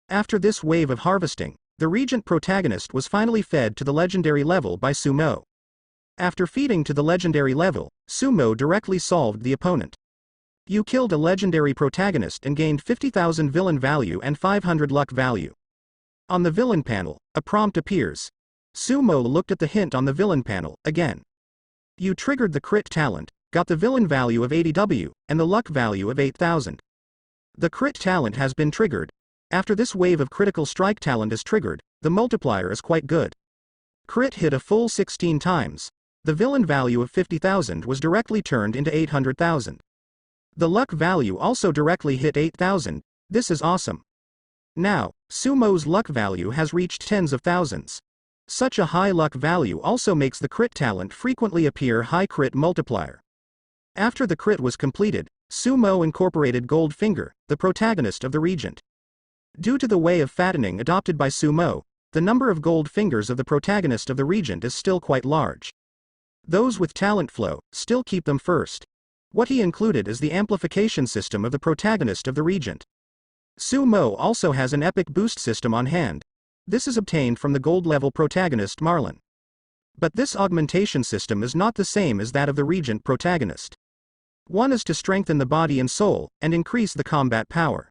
After this wave of harvesting, the Regent Protagonist was finally fed to the legendary level by Sumo. After feeding to the legendary level, Sumo directly solved the opponent. You killed a legendary protagonist and gained 50,000 villain value and 500 luck value. On the villain panel, a prompt appears. Sumo looked at the hint on the villain panel, again. You triggered the crit talent, got the villain value of 80W, and the luck value of 8,000. The crit talent has been triggered. After this wave of critical strike talent is triggered, the multiplier is quite good. Crit hit a full 16 times. The villain value of 50,000 was directly turned into 800,000. The luck value also directly hit 8,000, this is awesome. Now, Sumo's luck value has reached tens of thousands. Such a high luck value also makes the crit talent frequently appear high crit multiplier. After the crit was completed, Sumo incorporated Goldfinger, the protagonist of the Regent. Due to the way of fattening adopted by Sumo, the number of gold fingers of the protagonist of the Regent is still quite large. Those with talent flow still keep them first. What he included is the amplification system of the protagonist of the Regent. Sumo also has an epic boost system on hand. This is obtained from the gold level protagonist Marlin. But this augmentation system is not the same as that of the Regent protagonist. One is to strengthen the body and soul, and increase the combat power.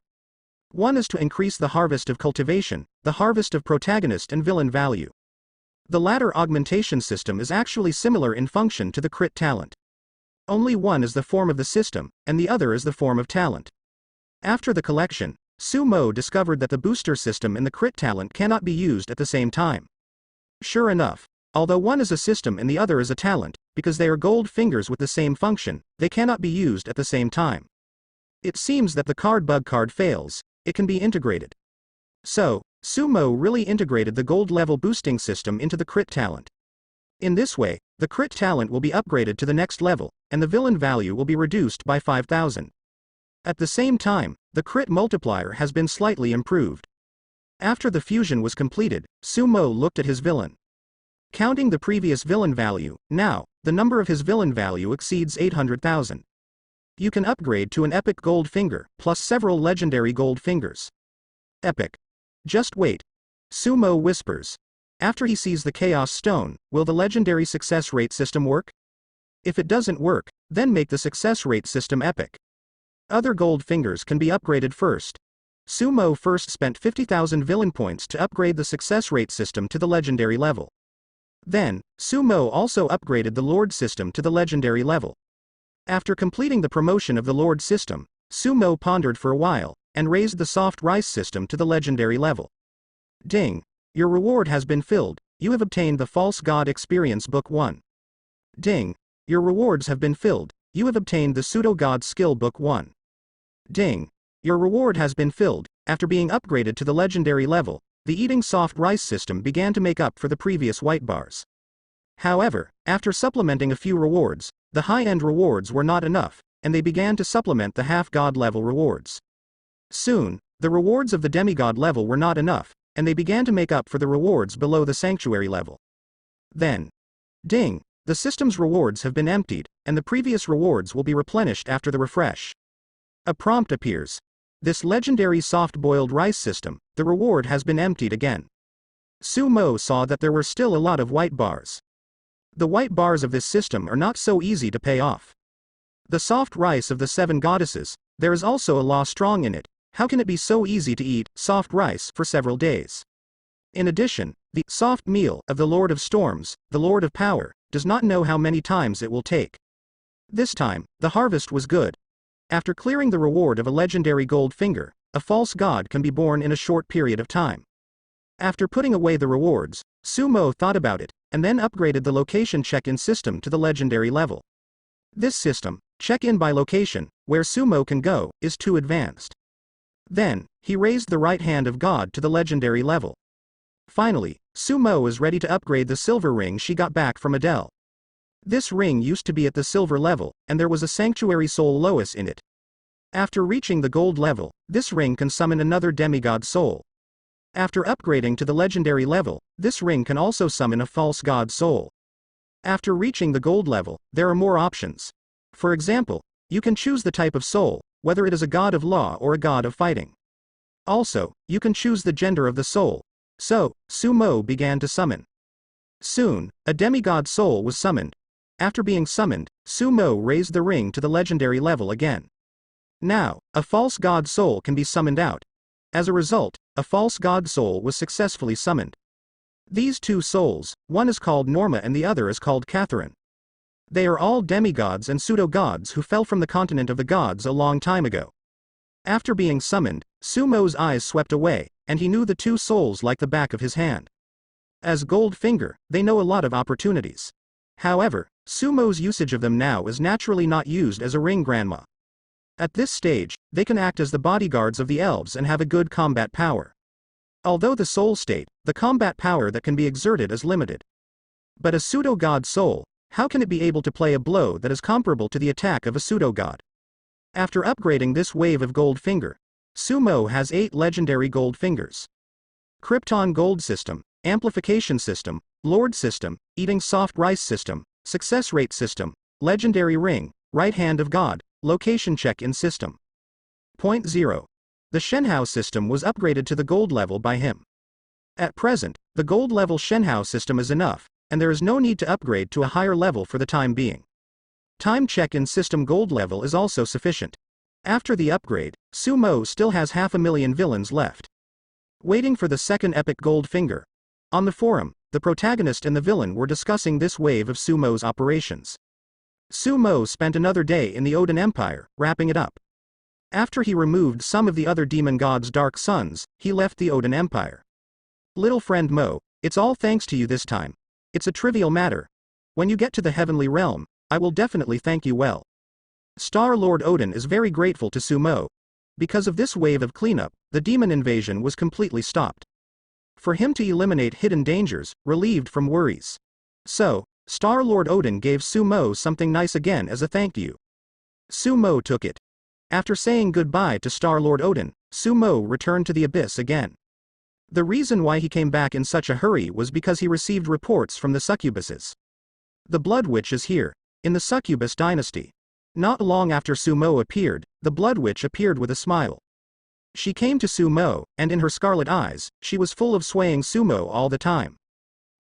One is to increase the harvest of cultivation, the harvest of protagonist and villain value. The latter augmentation system is actually similar in function to the crit talent. Only one is the form of the system, and the other is the form of talent. After the collection, Sumo discovered that the booster system and the crit talent cannot be used at the same time. Sure enough, although one is a system and the other is a talent, because they are gold fingers with the same function, they cannot be used at the same time. It seems that the card bug card fails, it can be integrated. So, Sumo really integrated the gold level boosting system into the crit talent. In this way, the crit talent will be upgraded to the next level, and the villain value will be reduced by 5,000. At the same time, the crit multiplier has been slightly improved. After the fusion was completed, Sumo looked at his villain. Counting the previous villain value, now, the number of his villain value exceeds 800,000. You can upgrade to an epic gold finger, plus several legendary gold fingers. Epic. Just wait. Sumo whispers. After he sees the Chaos Stone, will the legendary success rate system work? If it doesn't work, then make the success rate system epic. Other gold fingers can be upgraded first. Sumo first spent 50,000 villain points to upgrade the success rate system to the legendary level. Then, Sumo also upgraded the Lord system to the legendary level. After completing the promotion of the Lord system, Sumo pondered for a while, and raised the soft rice system to the legendary level. Ding! Your reward has been filled, you have obtained the False God Experience Book 1. Ding! Your rewards have been filled, you have obtained the Pseudo God Skill Book 1. Ding! Your reward has been filled. After being upgraded to the legendary level, the Eating Soft Rice system began to make up for the previous white bars. However, after supplementing a few rewards, the high-end rewards were not enough, and they began to supplement the half-god level rewards. Soon, the rewards of the demigod level were not enough, and they began to make up for the rewards below the sanctuary level. Then, ding! The system's rewards have been emptied, and the previous rewards will be replenished after the refresh. A prompt appears. This legendary soft-boiled rice system, the reward has been emptied again. Sumo saw that there were still a lot of white bars. The white bars of this system are not so easy to pay off. The soft rice of the 7 goddesses, there is also a law strong in it. How can it be so easy to eat soft rice for several days? In addition, the soft meal of the Lord of Storms, the Lord of Power, does not know how many times it will take. This time, the harvest was good. After clearing the reward of a legendary gold finger, a false god can be born in a short period of time. After putting away the rewards, Sumo thought about it, and then upgraded the location check-in system to the legendary level. This system, check-in by location, where Sumo can go, is too advanced. Then, he raised the right hand of God to the legendary level. Finally, Sumo is ready to upgrade the silver ring she got back from Adele. This ring used to be at the silver level, and there was a sanctuary soul Lois in it. After reaching the gold level, this ring can summon another demigod soul. After upgrading to the legendary level, this ring can also summon a false god soul. After reaching the gold level, there are more options. For example, you can choose the type of soul, whether it is a god of law or a god of fighting. Also, you can choose the gender of the soul. So, Sumo began to summon. Soon, a demigod soul was summoned. After being summoned, Sumo raised the ring to the legendary level again. Now, a false god soul can be summoned out. As a result, a false god soul was successfully summoned. These two souls, one is called Norma and the other is called Catherine. They are all demigods and pseudo-gods who fell from the continent of the gods a long time ago. After being summoned, Sumo's eyes swept away, and he knew the two souls like the back of his hand. As Goldfinger, they know a lot of opportunities. However, Sumo's usage of them now is naturally not used as a ring grandma. At this stage, they can act as the bodyguards of the elves and have a good combat power. Although the soul state, the combat power that can be exerted is limited. But a pseudo-god soul, how can it be able to play a blow that is comparable to the attack of a pseudo-god? After upgrading this wave of Goldfinger, Sumo has 8 legendary Goldfingers. Krypton Gold System, Amplification System, Lord System, Eating Soft Rice System, Success Rate System, Legendary Ring, Right Hand of God, Location Check-in System. Point 0. The Shenhao system was upgraded to the gold level by him. At present, the gold level Shenhao system is enough, and there is no need to upgrade to a higher level for the time being. Time check-in system gold level is also sufficient. After the upgrade, Sumo still has 500,000 villains left. Waiting for the second epic Goldfinger. On the forum, the protagonist and the villain were discussing this wave of Sumo's operations. Sumo spent another day in the Odin Empire, wrapping it up. After he removed some of the other demon gods' dark sons, he left the Odin Empire. Little friend Mo, it's all thanks to you this time. It's a trivial matter. When you get to the heavenly realm, I will definitely thank you well. Star-Lord Odin is very grateful to Sumo. Because of this wave of cleanup, the demon invasion was completely stopped. For him to eliminate hidden dangers, relieved from worries. So, Star-Lord Odin gave Sumo something nice again as a thank you. Sumo took it. After saying goodbye to Star-Lord Odin, Sumo returned to the abyss again. The reason why he came back in such a hurry was because he received reports from the succubuses. The Blood Witch is here, in the succubus dynasty. Not long after Sumo appeared, the Blood Witch appeared with a smile. She came to Sumo, and in her scarlet eyes, she was full of swaying Sumo all the time.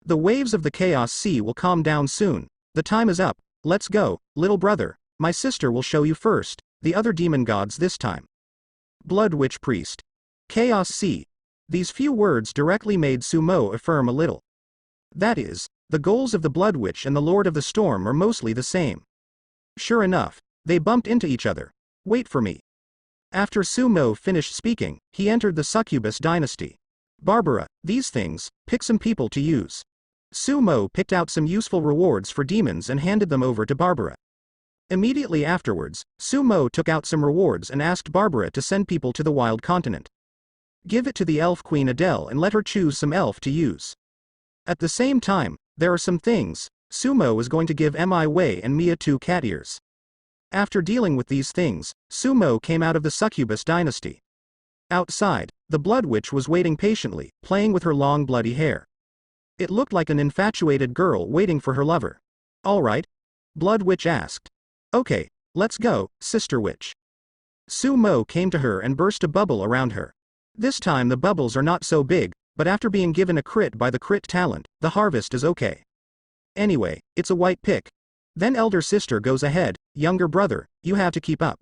The waves of the Chaos Sea will calm down soon. The time is up. Let's go, little brother. My sister will show you first, the other demon gods this time. Blood Witch Priest. Chaos Sea. These few words directly made Sumo affirm a little. That is, the goals of the Blood Witch and the Lord of the Storm are mostly the same. Sure enough, they bumped into each other. Wait for me. After Sumo finished speaking, he entered the succubus dynasty. Barbara, these things, pick some people to use. Sumo picked out some useful rewards for demons and handed them over to Barbara. Immediately afterwards, Sumo took out some rewards and asked Barbara to send people to the wild continent. Give it to the elf queen Adele and let her choose some elf to use. At the same time, there are some things. Sumo is going to give Mi Wei and Mia 2 cat ears. After dealing with these things, Sumo came out of the succubus dynasty. Outside, the Blood Witch was waiting patiently, playing with her long bloody hair. It looked like an infatuated girl waiting for her lover. All right? Blood Witch asked. Okay, let's go, Sister Witch. Sumo came to her and burst a bubble around her. This time the bubbles are not so big, but after being given a crit by the crit talent, the harvest is okay. Anyway, it's a white pick. Then elder sister goes ahead, younger brother, you have to keep up.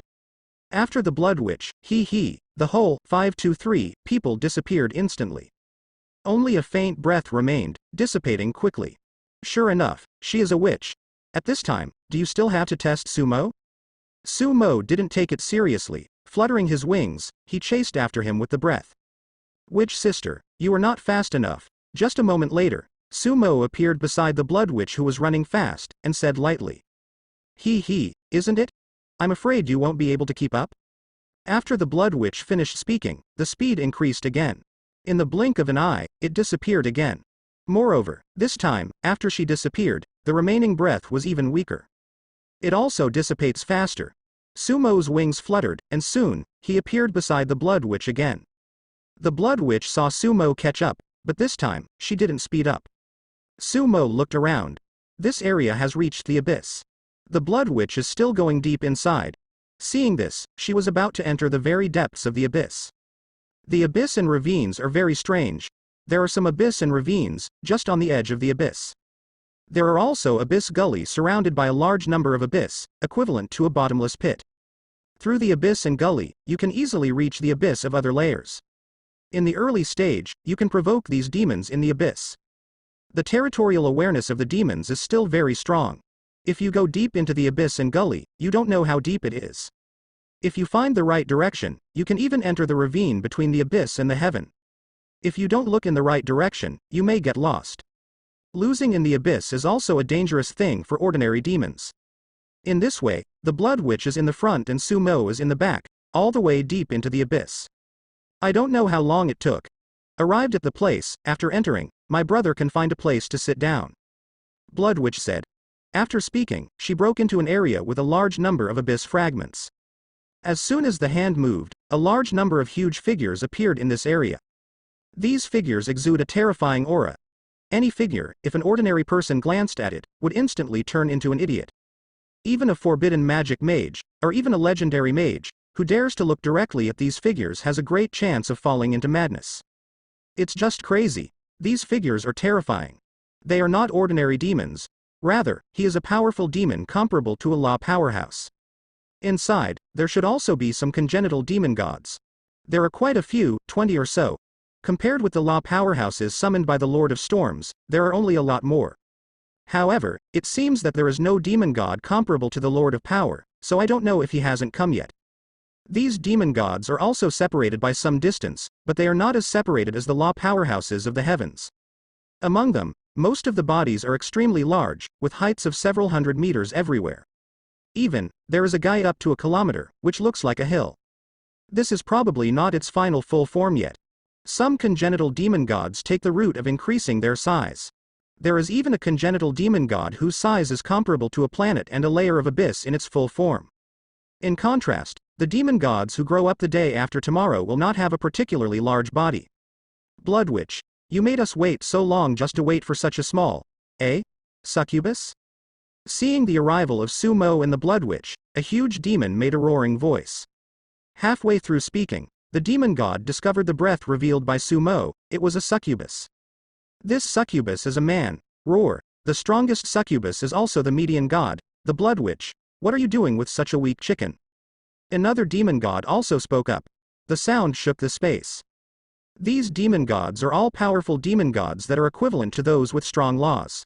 After the Blood Witch, the whole 523 people disappeared instantly. Only a faint breath remained, dissipating quickly. Sure enough, she is a witch. At this time, do you still have to test Sumo? Sumo didn't take it seriously. Fluttering his wings, he chased after him with the breath. Witch sister, you are not fast enough. Just a moment later, Sumo appeared beside the Blood Witch who was running fast, and said lightly. Isn't it? I'm afraid you won't be able to keep up. After the Blood Witch finished speaking, the speed increased again. In the blink of an eye, it disappeared again. Moreover, this time, after she disappeared, the remaining breath was even weaker. It also dissipates faster. Sumo's wings fluttered, and soon, he appeared beside the Blood Witch again. The Blood Witch saw Sumo catch up, but this time, she didn't speed up. Sumo looked around. This area has reached the abyss. The Blood Witch is still going deep inside. Seeing this, she was about to enter the very depths of the abyss. The abyss and ravines are very strange. There are some abyss and ravines, just on the edge of the abyss. There are also abyss gullies surrounded by a large number of abyss, equivalent to a bottomless pit. Through the abyss and gully, you can easily reach the abyss of other layers. In the early stage, you can provoke these demons in the abyss. The territorial awareness of the demons is still very strong. If you go deep into the abyss and gully, you don't know how deep it is. If you find the right direction, you can even enter the ravine between the abyss and the heaven. If you don't look in the right direction, you may get lost. Losing in the abyss is also a dangerous thing for ordinary demons. In this way, the Blood Witch is in the front and Sumo is in the back, all the way deep into the abyss. I don't know how long it took. Arrived at the place, after entering, my brother can find a place to sit down. Blood Witch said. After speaking, she broke into an area with a large number of abyss fragments. As soon as the hand moved, a large number of huge figures appeared in this area. These figures exude a terrifying aura. Any figure, if an ordinary person glanced at it, would instantly turn into an idiot. Even a forbidden magic mage, or even a legendary mage, who dares to look directly at these figures has a great chance of falling into madness. It's just crazy. These figures are terrifying. They are not ordinary demons. Rather, he is a powerful demon comparable to a law powerhouse. Inside, there should also be some congenital demon gods. There are quite a few, 20 or so. Compared with the law powerhouses summoned by the Lord of Storms, there are only a lot more. However, it seems that there is no demon god comparable to the Lord of Power, so I don't know if he hasn't come yet. These demon gods are also separated by some distance, but they are not as separated as the law powerhouses of the heavens. Among them, most of the bodies are extremely large, with heights of several hundred meters everywhere. Even, there is a guy up to a kilometer, which looks like a hill. This is probably not its final full form yet. Some congenital demon gods take the route of increasing their size. There is even a congenital demon god whose size is comparable to a planet and a layer of abyss in its full form. In contrast, the demon gods who grow up the day after tomorrow will not have a particularly large body. Blood Witch, you made us wait so long just to wait for such a small, succubus? Seeing the arrival of Sumo and the Blood Witch, a huge demon made a roaring voice. Halfway through speaking, the demon god discovered the breath revealed by Sumo. It was a succubus. This succubus is a man. Roar. The strongest succubus is also the median god, the Blood Witch. What are you doing with such a weak chicken? Another demon god also spoke up. The sound shook the space. These demon gods are all powerful demon gods that are equivalent to those with strong laws.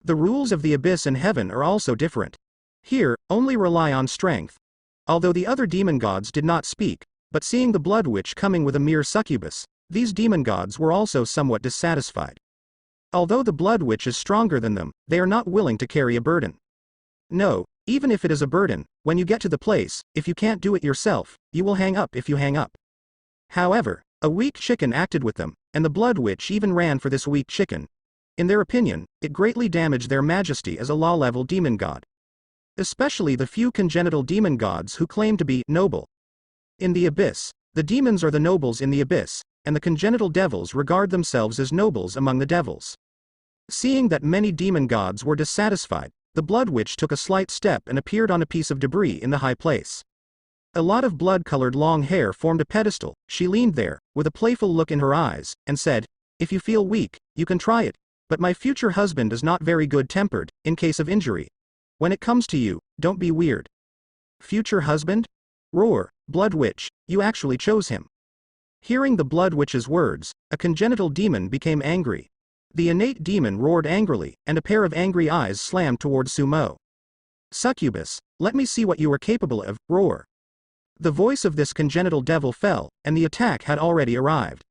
The rules of the abyss and heaven are also different. Here, only rely on strength. Although the other demon gods did not speak, but seeing the Blood Witch coming with a mere succubus, these demon gods were also somewhat dissatisfied. Although the Blood Witch is stronger than them, they are not willing to carry a burden. No, even if it is a burden, when you get to the place, if you can't do it yourself, you will hang up if you hang up. However, a weak chicken acted with them, and the Blood Witch even ran for this weak chicken. In their opinion, it greatly damaged their majesty as a law-level demon god. Especially the few congenital demon gods who claim to be noble. In the abyss, the demons are the nobles in the abyss, and the congenital devils regard themselves as nobles among the devils. Seeing that many demon gods were dissatisfied, the Blood Witch took a slight step and appeared on a piece of debris in the high place. A lot of blood-colored long hair formed a pedestal. She leaned there, with a playful look in her eyes, and said, "If you feel weak, you can try it, but my future husband is not very good-tempered, in case of injury. When it comes to you, don't be weird." Future husband? Roar, Blood Witch, you actually chose him. Hearing the Blood Witch's words, a congenital demon became angry. The innate demon roared angrily, and a pair of angry eyes slammed toward Sumo. Succubus, let me see what you are capable of, roar. The voice of this congenital devil fell, and the attack had already arrived.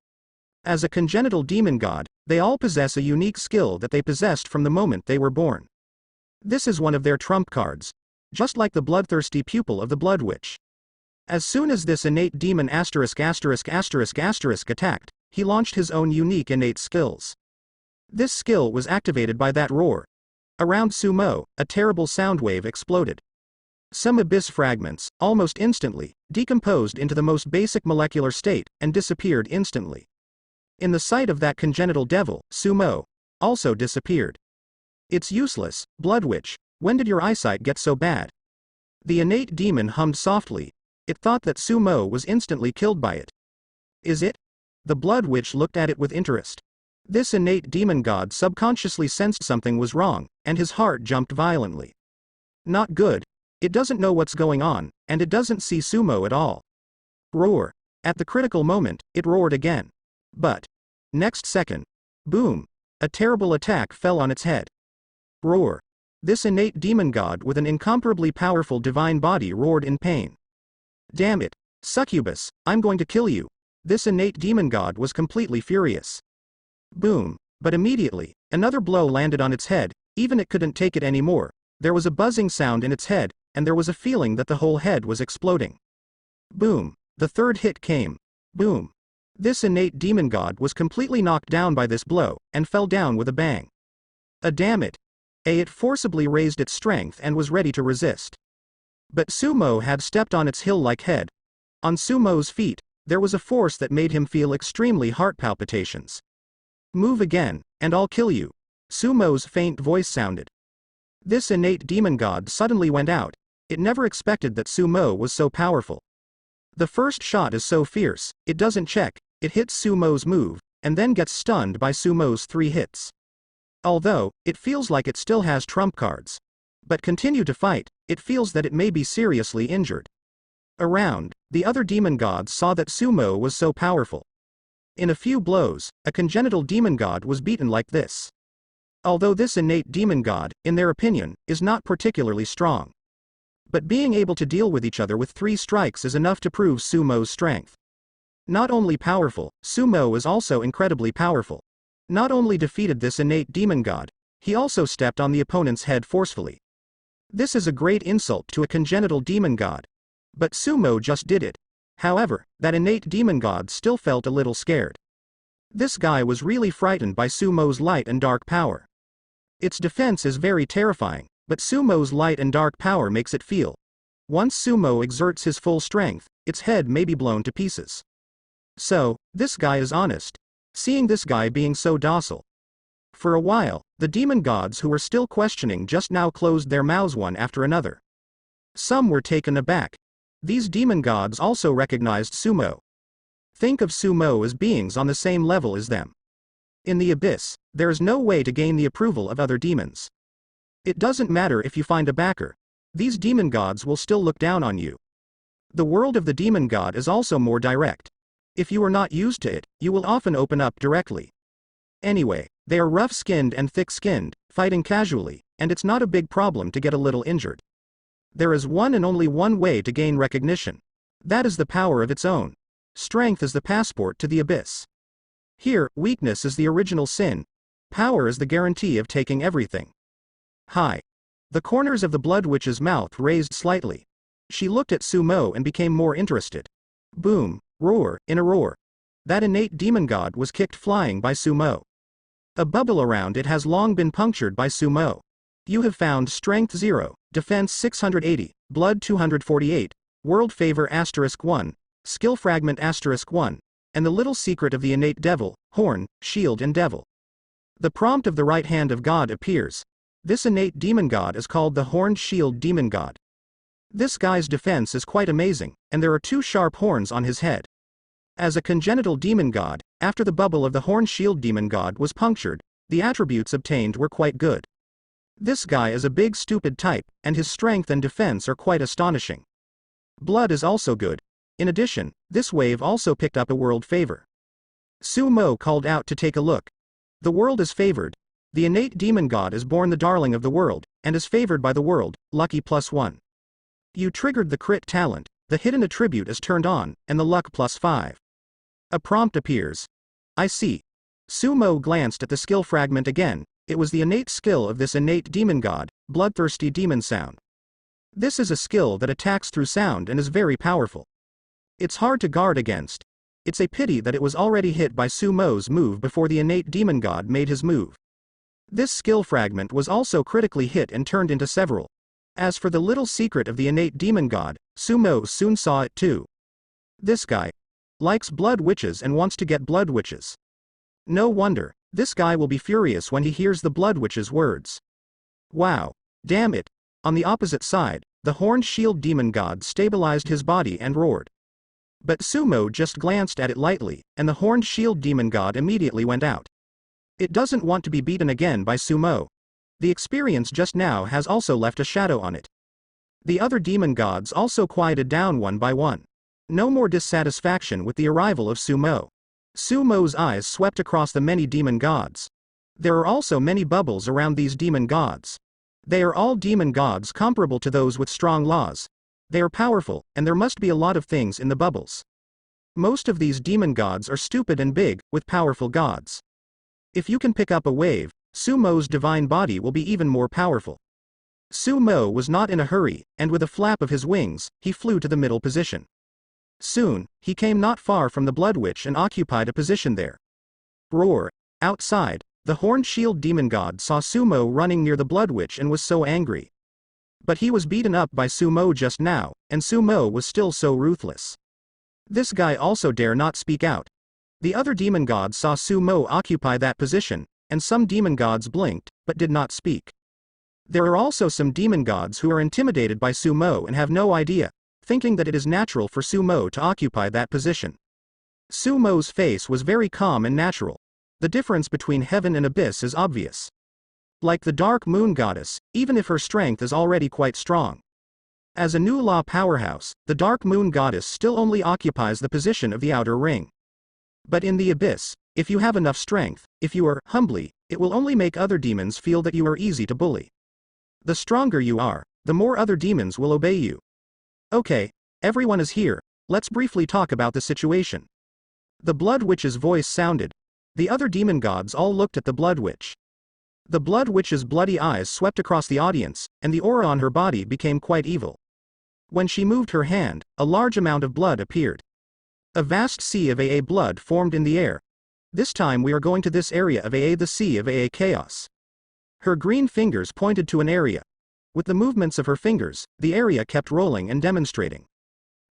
As a congenital demon god, they all possess a unique skill that they possessed from the moment they were born. This is one of their trump cards. Just like the bloodthirsty pupil of the Blood Witch. As soon as this innate demon attacked, he launched his own unique innate skills. This skill was activated by that roar. Around Sumo, a terrible sound wave exploded. Some abyss fragments, almost instantly, decomposed into the most basic molecular state, and disappeared instantly. In the sight of that congenital devil, Sumo also disappeared. It's useless, Blood Witch, when did your eyesight get so bad? The innate demon hummed softly. It thought that Sumo was instantly killed by it. Is it? The Blood Witch looked at it with interest. This innate demon god subconsciously sensed something was wrong, and his heart jumped violently. Not good. It doesn't know what's going on, and it doesn't see Sumo at all. Roar. At the critical moment, it roared again. But next second, boom, a terrible attack fell on its head. Roar. This innate demon god with an incomparably powerful divine body roared in pain. Damn it, succubus, I'm going to kill you. This innate demon god was completely furious. Boom. But immediately, another blow landed on its head. Even it couldn't take it anymore. There was a buzzing sound in its head, and there was a feeling that the whole head was exploding. Boom. The third hit came. Boom. This innate demon god was completely knocked down by this blow, and fell down with a bang. Damn it. It forcibly raised its strength and was ready to resist. But Sumo had stepped on its hill-like head. On Sumo's feet, there was a force that made him feel extremely heart palpitations. Move again, and I'll kill you. Sumo's faint voice sounded. This innate demon god suddenly went out. It never expected that Sumo was so powerful. The first shot is so fierce, it doesn't check, it hits Sumo's move, and then gets stunned by Sumo's 3 hits. Although, it feels like it still has trump cards. But continue to fight, it feels that it may be seriously injured. Around, the other demon gods saw that Sumo was so powerful. In a few blows, a congenital demon god was beaten like this. Although this innate demon god, in their opinion, is not particularly strong. But being able to deal with each other with 3 strikes is enough to prove Sumo's strength. Not only powerful, Sumo is also incredibly powerful. Not only defeated this innate demon god, he also stepped on the opponent's head forcefully. This is a great insult to a congenital demon god. But Sumo just did it. However, that innate demon god still felt a little scared. This guy was really frightened by Sumo's light and dark power. Its defense is very terrifying, but Sumo's light and dark power makes it feel. Once Sumo exerts his full strength, its head may be blown to pieces. So, this guy is honest. Seeing this guy being so docile. For a while, the demon gods who were still questioning just now closed their mouths one after another. Some were taken aback. These demon gods also recognized Sumo. Think of Sumo as beings on the same level as them. In the abyss, there is no way to gain the approval of other demons. It doesn't matter if you find a backer. These demon gods will still look down on you. The world of the demon god is also more direct. If you are not used to it, you will often open up directly. Anyway, they are rough-skinned and thick-skinned, fighting casually, and it's not a big problem to get a little injured. There is one and only one way to gain recognition. That is the power of its own. Strength is the passport to the abyss. Here, weakness is the original sin. Power is the guarantee of taking everything. Hi. The corners of the Blood Witch's mouth raised slightly. She looked at Sumo and became more interested. Boom, roar, in a roar. That innate demon god was kicked flying by Sumo. A bubble around it has long been punctured by Sumo. You have found Strength 0, Defense 680, Blood 248, World Favor *1, Skill Fragment *1, and the little secret of the innate devil, Horn, Shield and Devil. The prompt of the right hand of God appears. This innate demon god is called the Horned Shield Demon God. This guy's defense is quite amazing, and there are 2 sharp horns on his head. As a congenital demon god, after the bubble of the Horned Shield Demon God was punctured, the attributes obtained were quite good. This guy is a big stupid type, and his strength and defense are quite astonishing. Blood is also good. In addition, this wave also picked up a world favor. Sumo called out to take a look. The world is favored. The innate demon god is born the darling of the world, and is favored by the world, lucky +1. You triggered the crit talent, the hidden attribute is turned on, and the luck +5. A prompt appears. I see. Sumo glanced at the skill fragment again. It was the innate skill of this innate demon god, Bloodthirsty Demon Sound. This is a skill that attacks through sound and is very powerful. It's hard to guard against. It's a pity that it was already hit by Sumo's move before the innate demon god made his move. This skill fragment was also critically hit and turned into several. As for the little secret of the innate demon god, Sumo soon saw it too. This guy likes blood witches and wants to get blood witches. No wonder, this guy will be furious when he hears the blood witch's words. Wow. Damn it. On the opposite side, the Horned Shield Demon God stabilized his body and roared. But Sumo just glanced at it lightly, and the horned shield demon god immediately went out. It doesn't want to be beaten again by Sumo. The experience just now has also left a shadow on it. The other demon gods also quieted down one by one. No more dissatisfaction with the arrival of Sumo. Sumo's eyes swept across the many demon gods. There are also many bubbles around these demon gods. They are all demon gods comparable to those with strong laws. They are powerful, and there must be a lot of things in the bubbles. Most of these demon gods are stupid and big, with powerful gods. If you can pick up a wave, Sumo's divine body will be even more powerful. Sumo was not in a hurry, and with a flap of his wings, he flew to the middle position. Soon, he came not far from the Blood Witch and occupied a position there. Roar! Outside, the horned shield demon god saw Sumo running near the Blood Witch and was so angry. But he was beaten up by Sumo just now, and Sumo was still so ruthless. This guy also dare not speak out. The other demon gods saw Sumo occupy that position, and some demon gods blinked, but did not speak. There are also some demon gods who are intimidated by Sumo and have no idea, thinking that it is natural for Sumo to occupy that position. Sumo's face was very calm and natural. The difference between heaven and abyss is obvious. Like the dark moon goddess, even if her strength is already quite strong. As a new law powerhouse, the dark moon goddess still only occupies the position of the outer ring. But in the abyss, if you have enough strength, if you are humbly, it will only make other demons feel that you are easy to bully. The stronger you are, the more other demons will obey you. Okay, everyone is here, let's briefly talk about the situation. The Blood Witch's voice sounded. The other demon gods all looked at the Blood Witch. The Blood Witch's bloody eyes swept across the audience, and the aura on her body became quite evil. When she moved her hand, a large amount of blood appeared. A vast sea of AA blood formed in the air. This time we are going to this area of AA, the sea of AA chaos. Her green fingers pointed to an area. With the movements of her fingers, the area kept rolling and demonstrating.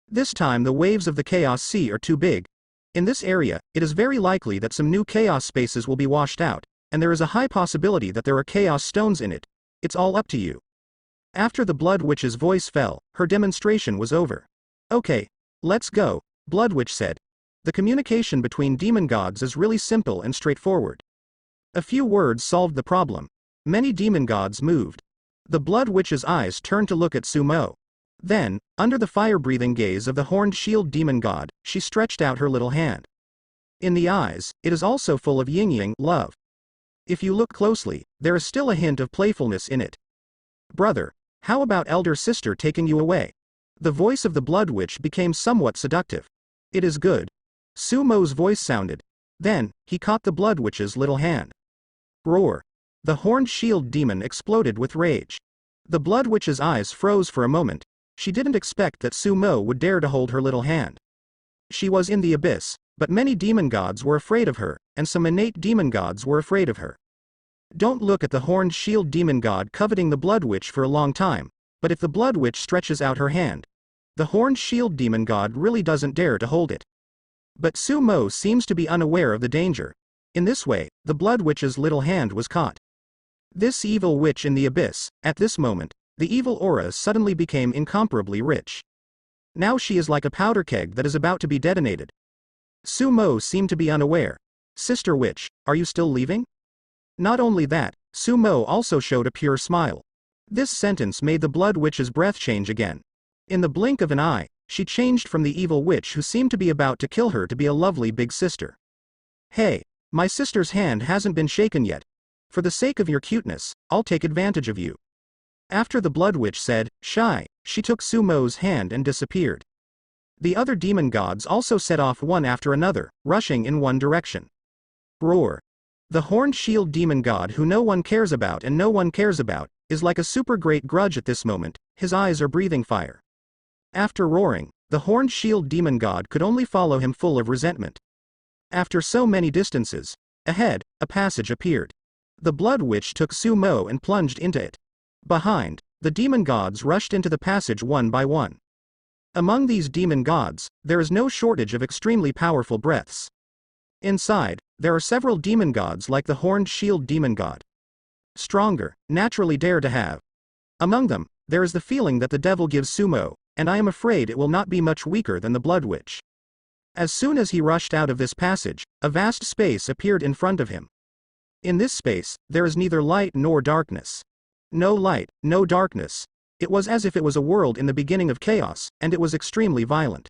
This time the waves of the chaos sea are too big. In this area, it is very likely that some new chaos spaces will be washed out, and there is a high possibility that there are chaos stones in it. It's all up to you. After the Blood Witch's voice fell, her demonstration was over. Okay, let's go, Blood Witch said. The communication between demon gods is really simple and straightforward. A few words solved the problem. Many demon gods moved. The Blood Witch's eyes turned to look at Sumo. Then, under the fire-breathing gaze of the horned shield demon god, she stretched out her little hand. In the eyes, it is also full of yin-yang, love. If you look closely, there is still a hint of playfulness in it. Brother, how about elder sister taking you away? The voice of the Blood Witch became somewhat seductive. It is good. Sumo's voice sounded. Then, he caught the Blood Witch's little hand. Roar. The horned shield demon exploded with rage. The Blood Witch's eyes froze for a moment. She didn't expect that Sumo would dare to hold her little hand. She was in the abyss, but many demon gods were afraid of her, and some innate demon gods were afraid of her. Don't look at the horned shield demon god coveting the Blood Witch for a long time, but if the Blood Witch stretches out her hand, the horned shield demon god really doesn't dare to hold it. But Sumo seems to be unaware of the danger. In this way, the Blood Witch's little hand was caught. This evil witch in the abyss, at this moment, the evil aura suddenly became incomparably rich. Now she is like a powder keg that is about to be detonated. Sumo seemed to be unaware. Sister Witch, are you still leaving? Not only that, Sumo also showed a pure smile. This sentence made the Blood Witch's breath change again. In the blink of an eye, she changed from the evil witch who seemed to be about to kill her to be a lovely big sister. Hey, my sister's hand hasn't been shaken yet. For the sake of your cuteness, I'll take advantage of you. After the Blood Witch said, shy, she took Sumo's hand and disappeared. The other demon gods also set off one after another, rushing in one direction. Roar. The horned shield demon god who no one cares about and no one cares about, is like a super great grudge at this moment, his eyes are breathing fire. After roaring, the horned shield demon god could only follow him full of resentment. After so many distances, ahead, a passage appeared. The Blood Witch took Sumo and plunged into it. Behind, the demon gods rushed into the passage one by one. Among these demon gods, there is no shortage of extremely powerful breaths. Inside, there are several demon gods like the horned shield demon god. Stronger, naturally dare to have. Among them, there is the feeling that the devil gives Sumo, and I am afraid it will not be much weaker than the Blood Witch. As soon as he rushed out of this passage, a vast space appeared in front of him. In this space, there is neither light nor darkness. No light, no darkness. It was as if it was a world in the beginning of chaos, and it was extremely violent.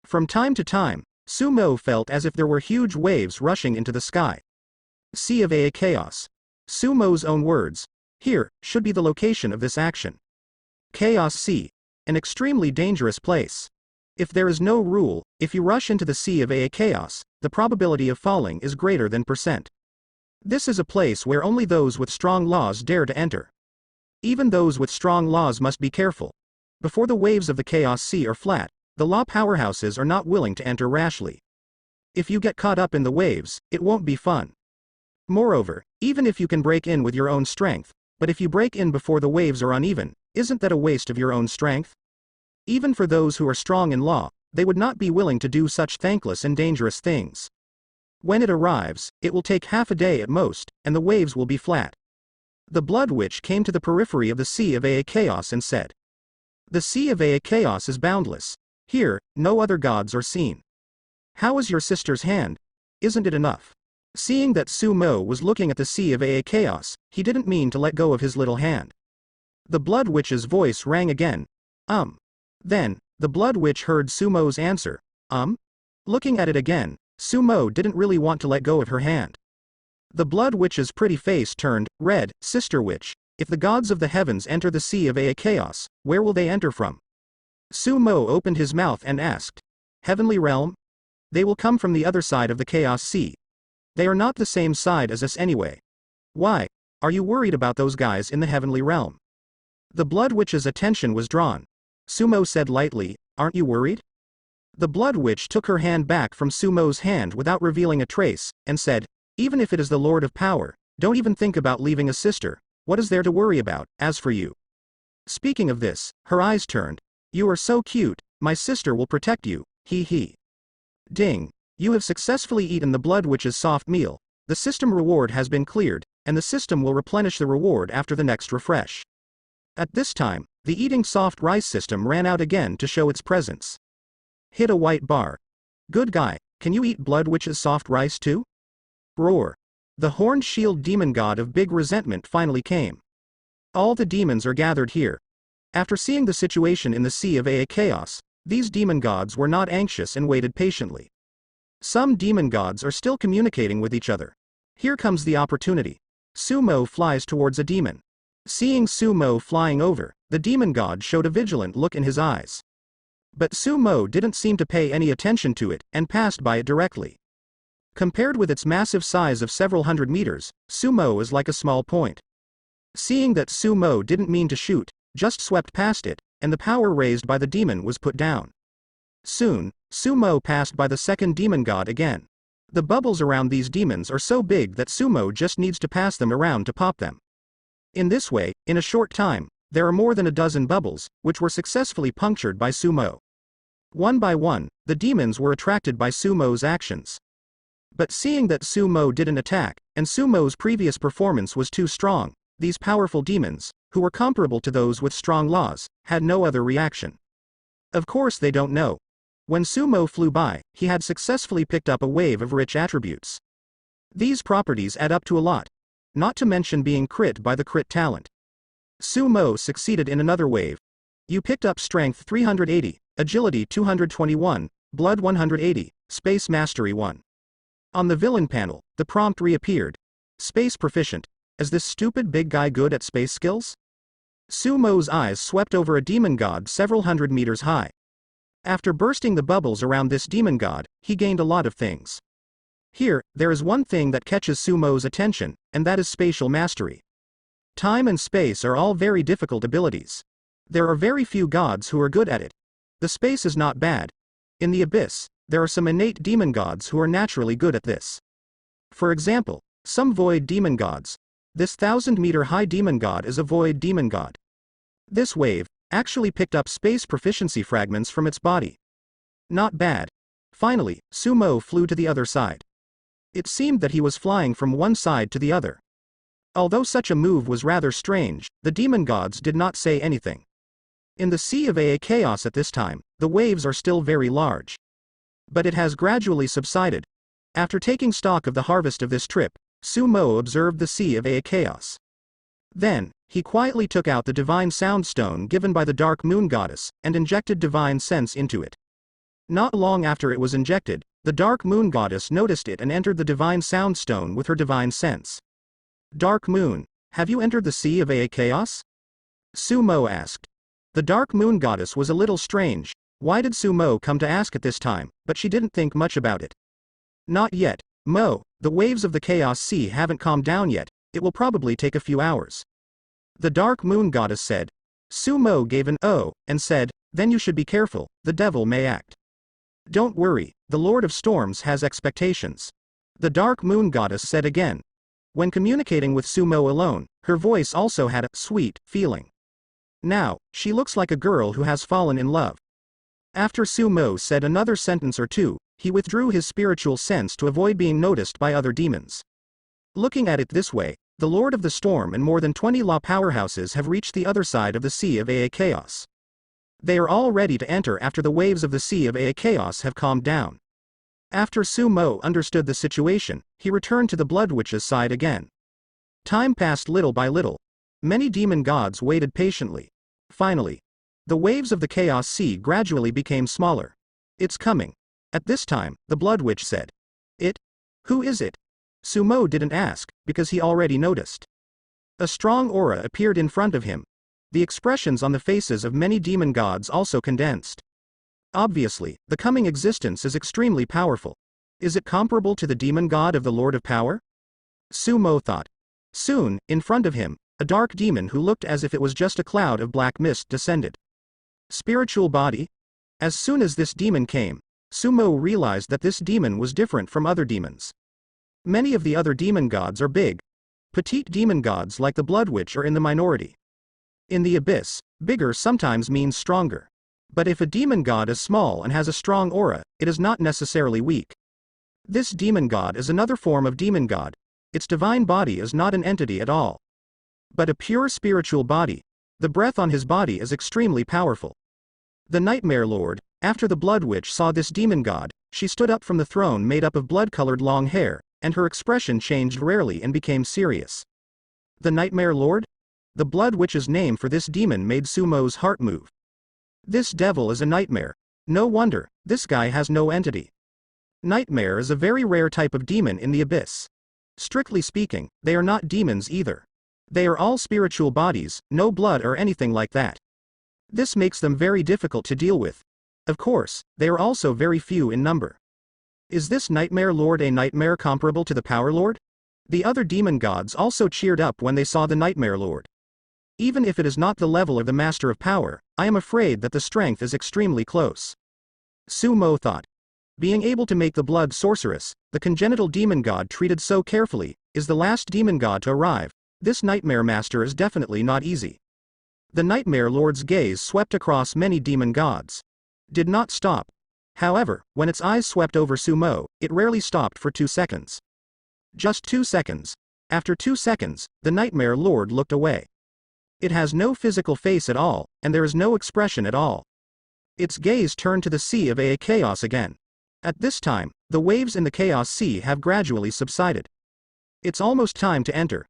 From time to time, Sumo felt as if there were huge waves rushing into the sky. Sea of chaos. Sumo's own words. Here should be the location of this action. Chaos Sea. An extremely dangerous place. If there is no rule, if you rush into the sea of chaos, the probability of falling is greater than %. This is a place where only those with strong laws dare to enter. Even those with strong laws must be careful. Before the waves of the Chaos Sea are flat, the law powerhouses are not willing to enter rashly. If you get caught up in the waves, it won't be fun. Moreover, even if you can break in with your own strength, but if you break in before the waves are uneven, isn't that a waste of your own strength? Even for those who are strong in law, they would not be willing to do such thankless and dangerous things. When it arrives, it will take half a day at most, and the waves will be flat. The Blood Witch came to the periphery of the Sea of Chaos and said, "The Sea of Chaos is boundless. Here, no other gods are seen. How is your sister's hand? Isn't it enough?" Seeing that Sumo was looking at the Sea of Chaos, he didn't mean to let go of his little hand. The Blood Witch's voice rang again. Then, the Blood Witch heard Sumo's answer. Looking at it again, Sumo didn't really want to let go of her hand. The Blood Witch's pretty face turned red. "Sister Witch, if the gods of the heavens enter the Sea of Chaos, where will they enter from?" Sumo opened his mouth and asked. "Heavenly realm? They will come from the other side of the Chaos Sea. They are not the same side as us anyway. Why, are you worried about those guys in the heavenly realm?" The Blood Witch's attention was drawn. Sumo said lightly, "Aren't you worried?" The Blood Witch took her hand back from Sumo's hand without revealing a trace, and said, "Even if it is the Lord of Power, don't even think about leaving a sister. What is there to worry about? As for you?" Speaking of this, her eyes turned. "You are so cute, my sister will protect you, he. Ding. You have successfully eaten the Blood Witch's soft meal. The system reward has been cleared, and the system will replenish the reward after the next refresh." At this time, the eating soft rice system ran out again to show its presence. Hit a white bar. "Good guy, can you eat Blood Witch's soft rice too?" Roar. The horned shield demon god of big resentment finally came. All the demons are gathered here. After seeing the situation in the Sea of Chaos, these demon gods were not anxious and waited patiently. Some demon gods are still communicating with each other. Here comes the opportunity. Sumo flies towards a demon. Seeing Sumo flying over, the demon god showed a vigilant look in his eyes. But Sumo didn't seem to pay any attention to it, and passed by it directly. Compared with its massive size of several hundred meters, Sumo is like a small point. Seeing that Sumo didn't mean to shoot, just swept past it, and the power raised by the demon was put down. Soon, Sumo passed by the second demon god again. The bubbles around these demons are so big that Sumo just needs to pass them around to pop them. In this way, in a short time, there are more than a dozen bubbles, which were successfully punctured by Sumo. One by one, the demons were attracted by Sumo's actions. But seeing that Sumo didn't attack, and Sumo's previous performance was too strong, these powerful demons, who were comparable to those with strong laws, had no other reaction. Of course they don't know. When Sumo flew by, he had successfully picked up a wave of rich attributes. These properties add up to a lot. Not to mention being crit by the crit talent. Sumo succeeded in another wave. You picked up Strength 380, Agility 221, Blood 180, Space Mastery 1. On the villain panel, the prompt reappeared. Space Proficient. Is this stupid big guy good at space skills? Sumo's eyes swept over a demon god several hundred meters high. After bursting the bubbles around this demon god, he gained a lot of things. Here, there is one thing that catches Sumo's attention, and that is spatial mastery. Time and space are all very difficult abilities. There are very few gods who are good at it. The space is not bad. In the abyss, there are some innate demon gods who are naturally good at this. For example, some void demon gods. This 1,000-meter high demon god is a void demon god. This wave actually picked up space proficiency fragments from its body. Not bad. Finally, Sumo flew to the other side. It seemed that he was flying from one side to the other. Although such a move was rather strange, the demon gods did not say anything. In the Sea of Chaos at this time, the waves are still very large. But it has gradually subsided. After taking stock of the harvest of this trip, Sumo observed the sea of chaos. Then, he quietly took out the divine sound stone given by the dark moon goddess, and injected divine sense into it. Not long after it was injected, the dark moon goddess noticed it and entered the divine sound stone with her divine sense. Dark moon, have you entered the sea of chaos? Sumo asked. The dark moon goddess was a little strange. Why did Sumo come to ask at this time, but she didn't think much about it. Not yet, Mo, the waves of the chaos sea haven't calmed down yet, it will probably take a few hours. The dark moon goddess said. Sumo gave an "oh," and said, then you should be careful, the devil may act. Don't worry, the Lord of Storms has expectations. The dark moon goddess said again. When communicating with Sumo alone, her voice also had a sweet feeling. Now, she looks like a girl who has fallen in love. After Sumo said another sentence or two, he withdrew his spiritual sense to avoid being noticed by other demons. Looking at it this way, the Lord of the Storm and more than 20 law powerhouses have reached the other side of the Sea of Chaos. They are all ready to enter after the waves of the Sea of Chaos have calmed down. After Sumo understood the situation, he returned to the Blood Witch's side again. Time passed little by little. Many demon gods waited patiently. Finally, the waves of the Chaos Sea gradually became smaller. It's coming. At this time, the Blood Witch said. It? Who is it? Sumo didn't ask, because he already noticed. A strong aura appeared in front of him. The expressions on the faces of many demon gods also condensed. Obviously, the coming existence is extremely powerful. Is it comparable to the demon god of the Lord of Power? Sumo thought. Soon, in front of him, a dark demon who looked as if it was just a cloud of black mist descended. Spiritual body? As soon as this demon came, Sumo realized that this demon was different from other demons. Many of the other demon gods are big. Petite demon gods like the Blood Witch are in the minority. In the abyss, bigger sometimes means stronger. But if a demon god is small and has a strong aura, it is not necessarily weak. This demon god is another form of demon god. Its divine body is not an entity at all, but a pure spiritual body. The breath on his body is extremely powerful. The Nightmare Lord, after the Blood Witch saw this demon god, she stood up from the throne made up of blood-colored long hair, and her expression changed rarely and became serious. The Nightmare Lord? The Blood Witch's name for this demon made Sumo's heart move. This devil is a nightmare. No wonder, this guy has no entity. Nightmare is a very rare type of demon in the abyss. Strictly speaking, they are not demons either. They are all spiritual bodies, no blood or anything like that. This makes them very difficult to deal with. Of course, they are also very few in number. Is this Nightmare Lord a nightmare comparable to the Power Lord? The other demon gods also cheered up when they saw the Nightmare Lord. Even if it is not the level of the Master of Power, I am afraid that the strength is extremely close. Sumo thought. Being able to make the blood sorceress, the congenital demon god treated so carefully, is the last demon god to arrive. This Nightmare Master is definitely not easy. The Nightmare Lord's gaze swept across many demon gods. Did not stop. However, when its eyes swept over Sumo, it rarely stopped for 2 seconds. Just 2 seconds. After 2 seconds, the Nightmare Lord looked away. It has no physical face at all, and there is no expression at all. Its gaze turned to the Sea of Chaos again. At this time, the waves in the Chaos Sea have gradually subsided. It's almost time to enter.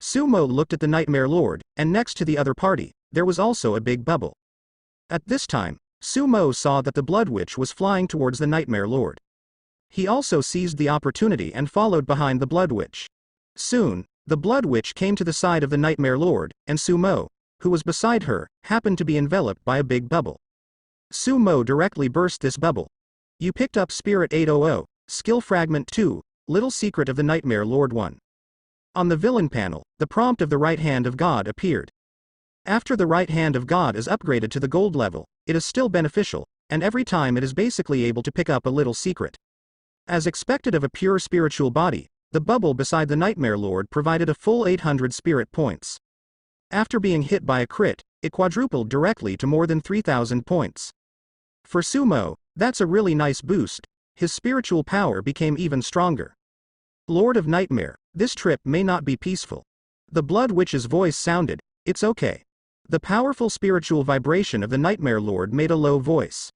Sumo looked at the Nightmare Lord, and next to the other party, there was also a big bubble. At this time, Sumo saw that the Blood Witch was flying towards the Nightmare Lord. He also seized the opportunity and followed behind the Blood Witch. Soon, the Blood Witch came to the side of the Nightmare Lord, and Sumo, who was beside her, happened to be enveloped by a big bubble. Sumo directly burst this bubble. You picked up Spirit 800, Skill Fragment 2, Little Secret of the Nightmare Lord 1. On the villain panel, the prompt of the Right Hand of God appeared. After the Right Hand of God is upgraded to the gold level, it is still beneficial, and every time it is basically able to pick up a little secret. As expected of a pure spiritual body, the bubble beside the Nightmare Lord provided a full 800 spirit points. After being hit by a crit, it quadrupled directly to more than 3,000 points. For Sumo, that's a really nice boost. His spiritual power became even stronger. Lord of Nightmare, this trip may not be peaceful. The Blood Witch's voice sounded, it's okay. The powerful spiritual vibration of the Nightmare Lord made a low voice.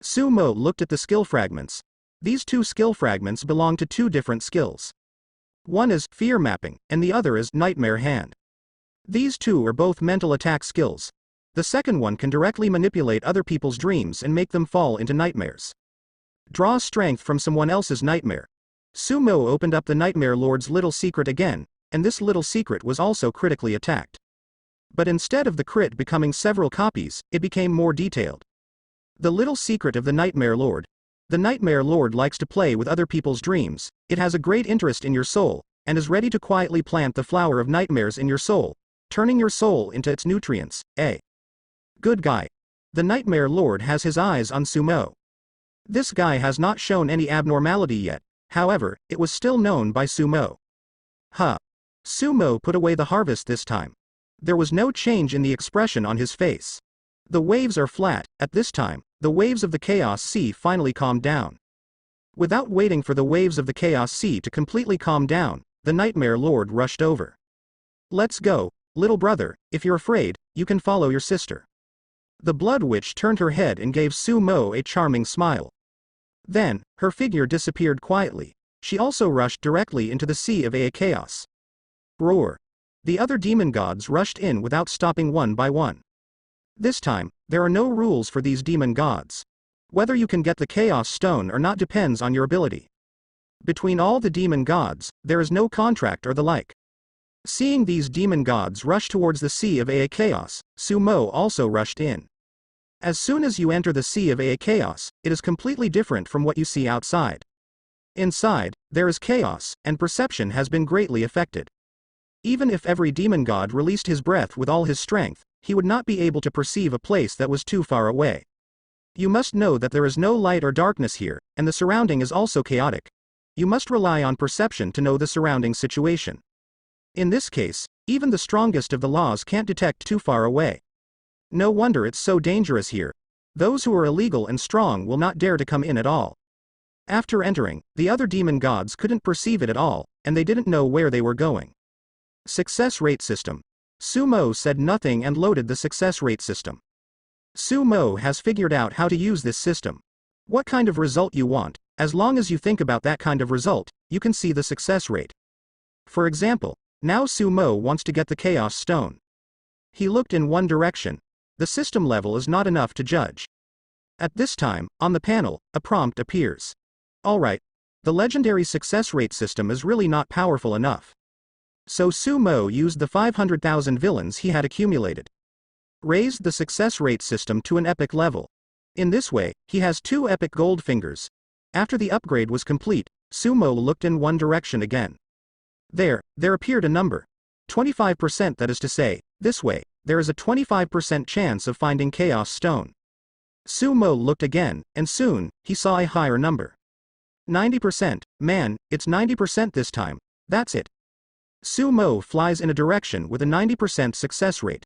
Sumo looked at the skill fragments. These two skill fragments belong to two different skills. One is fear mapping, and the other is nightmare hand. These two are both mental attack skills. The second one can directly manipulate other people's dreams and make them fall into nightmares. Draw strength from someone else's nightmare. Sumo opened up the Nightmare Lord's little secret again, and this little secret was also critically attacked. But instead of the crit becoming several copies, it became more detailed. The little secret of the Nightmare Lord. The Nightmare Lord likes to play with other people's dreams, it has a great interest in your soul, and is ready to quietly plant the flower of nightmares in your soul, turning your soul into its nutrients. Good guy. The Nightmare Lord has his eyes on Sumo. This guy has not shown any abnormality yet, however, it was still known by Sumo. Sumo put away the harvest this time. There was no change in the expression on his face. The waves are flat. At this time, the waves of the Chaos Sea finally calmed down. Without waiting for the waves of the Chaos Sea to completely calm down, the Nightmare Lord rushed over. Let's go, little brother, if you're afraid, you can follow your sister. The Blood Witch turned her head and gave Sumo a charming smile. Then, her figure disappeared quietly. She also rushed directly into the Sea of Chaos. Roar. The other demon gods rushed in without stopping one by one. This time, there are no rules for these demon gods. Whether you can get the Chaos Stone or not depends on your ability. Between all the demon gods, there is no contract or the like. Seeing these demon gods rush towards the Sea of Chaos, Sumo also rushed in. As soon as you enter the Sea of Chaos, it is completely different from what you see outside. Inside, there is chaos, and perception has been greatly affected. Even if every demon god released his breath with all his strength, he would not be able to perceive a place that was too far away. You must know that there is no light or darkness here, and the surrounding is also chaotic. You must rely on perception to know the surrounding situation. In this case, even the strongest of the laws can't detect too far away. No wonder it's so dangerous here. Those who are illegal and strong will not dare to come in at all. After entering, the other demon gods couldn't perceive it at all, and they didn't know where they were going. Success rate system. Sumo said nothing and loaded the success rate system. Sumo has figured out how to use this system. What kind of result you want, as long as you think about that kind of result, you can see the success rate. For example, now Sumo wants to get the Chaos Stone. He looked in one direction. The system level is not enough to judge. At this time, on the panel, a prompt appears. Alright, the legendary success rate system is really not powerful enough. So Sumo used the 500,000 villains he had accumulated. Raised the success rate system to an epic level. In this way, he has 2 epic gold fingers. After the upgrade was complete, Sumo looked in one direction again. There appeared a number. 25%, that is to say, this way, there is a 25% chance of finding Chaos Stone. Sumo looked again, and soon, he saw a higher number. 90%, man, it's 90% this time, that's it. Sumo flies in a direction with a 90% success rate.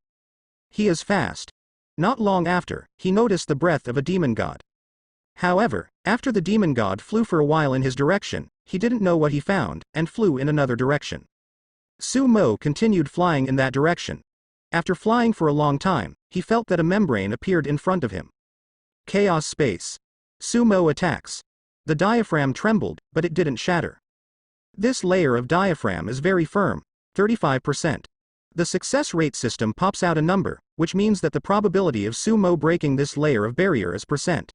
He is fast. Not long after, he noticed the breath of a demon god. However, after the demon god flew for a while in his direction, he didn't know what he found, and flew in another direction. Sumo continued flying in that direction. After flying for a long time, he felt that a membrane appeared in front of him. Chaos space. Sumo attacks. The diaphragm trembled, but it didn't shatter. This layer of diaphragm is very firm, 35%. The success rate system pops out a number, which means that the probability of Sumo breaking this layer of barrier is percent.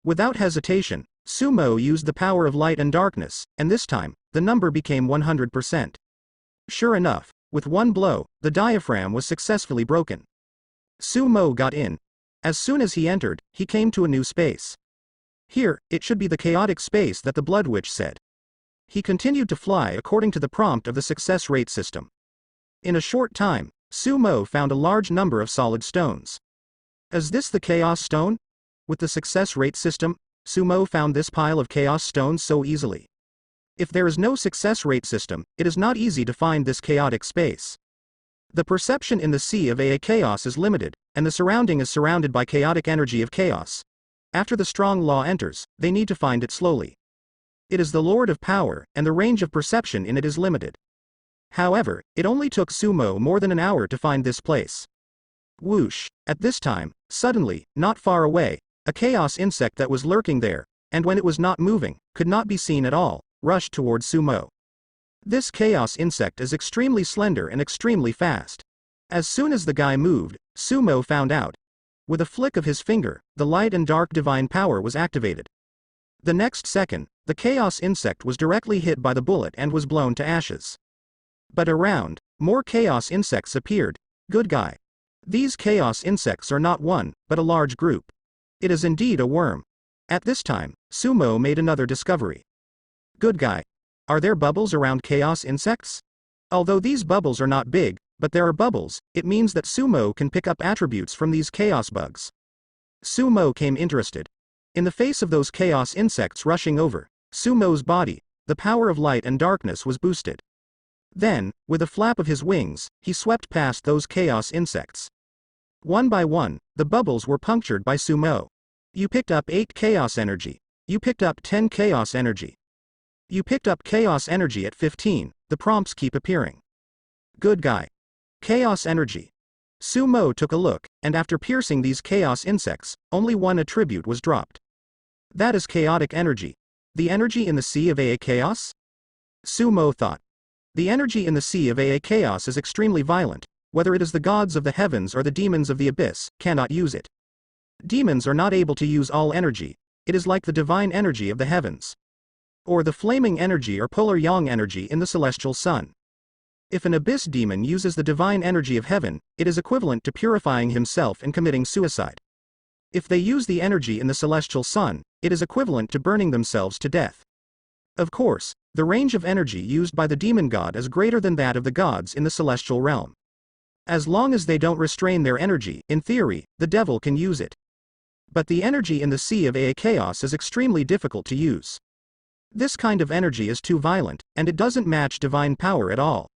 Without hesitation, Sumo used the power of light and darkness, and this time, the number became 100%. Sure enough, with one blow, the diaphragm was successfully broken. Sumo got in. As soon as he entered, he came to a new space. Here, it should be the chaotic space that the Blood Witch said. He continued to fly according to the prompt of the success rate system. In a short time, Sumo found a large number of solid stones. Is this the Chaos Stone? With the success rate system, Sumo found this pile of Chaos Stones so easily. If there is no success rate system, it is not easy to find this chaotic space. The perception in the Sea of Chaos is limited, and the surrounding is surrounded by chaotic energy of chaos. After the strong law enters, they need to find it slowly. It is the Lord of Power, and the range of perception in it is limited. However, it only took Sumo more than an hour to find this place. Whoosh! At this time, suddenly, not far away, a chaos insect that was lurking there, and when it was not moving, could not be seen at all, rushed towards Sumo. This chaos insect is extremely slender and extremely fast. As soon as the guy moved, Sumo found out. With a flick of his finger, the light and dark divine power was activated. The next second, the chaos insect was directly hit by the bullet and was blown to ashes. But around, more chaos insects appeared. Good guy. These chaos insects are not one, but a large group. It is indeed a worm. At this time, Sumo made another discovery. Good guy. Are there bubbles around chaos insects? Although these bubbles are not big, but there are bubbles, it means that Sumo can pick up attributes from these chaos bugs. Sumo came interested. In the face of those chaos insects rushing over, Sumo's body, the power of light and darkness was boosted. Then, with a flap of his wings, he swept past those chaos insects. One by one, the bubbles were punctured by Sumo. You picked up 8 chaos energy. You picked up 10 chaos energy. You picked up chaos energy at 15, the prompts keep appearing. Good guy. Chaos energy. Sumo took a look, and after piercing these chaos insects, only one attribute was dropped. That is chaotic energy. The energy in the sea of AA chaos? Sumo thought. The energy in the sea of AA chaos is extremely violent. Whether it is the gods of the heavens or the demons of the abyss, cannot use it. Demons are not able to use all energy. It is like the divine energy of the heavens. Or the flaming energy or polar yang energy in the celestial sun. If an abyss demon uses the divine energy of heaven, it is equivalent to purifying himself and committing suicide. If they use the energy in the celestial sun, it is equivalent to burning themselves to death. Of course, the range of energy used by the demon god is greater than that of the gods in the celestial realm. As long as they don't restrain their energy, in theory, the devil can use it. But the energy in the sea of AA chaos is extremely difficult to use. This kind of energy is too violent, and it doesn't match divine power at all.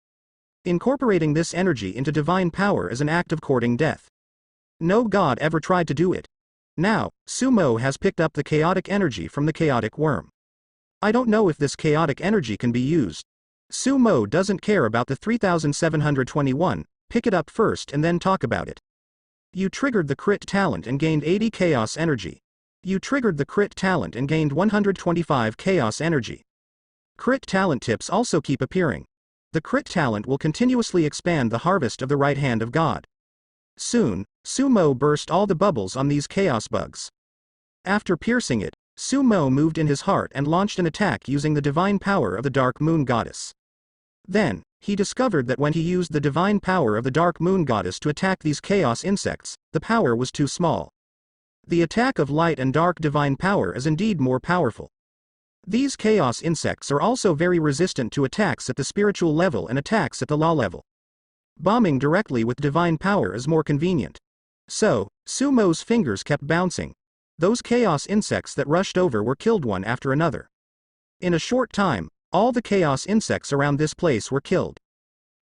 Incorporating this energy into divine power is an act of courting death. No god ever tried to do it. Now, Sumo has picked up the chaotic energy from the chaotic worm. I don't know if this chaotic energy can be used. Sumo doesn't care about the 3721, pick it up first and then talk about it. You triggered the crit talent and gained 80 chaos energy. You triggered the crit talent and gained 125 chaos energy. Crit talent tips also keep appearing. The crit talent will continuously expand the harvest of the right hand of God. Soon, Sumo burst all the bubbles on these chaos bugs. After piercing it, Sumo moved in his heart and launched an attack using the divine power of the Dark Moon Goddess. Then, he discovered that when he used the divine power of the Dark Moon Goddess to attack these chaos insects, the power was too small. The attack of light and dark divine power is indeed more powerful. These chaos insects are also very resistant to attacks at the spiritual level and attacks at the law level. Bombing directly with divine power is more convenient. So, Sumo's fingers kept bouncing. Those chaos insects that rushed over were killed one after another. In a short time, all the chaos insects around this place were killed.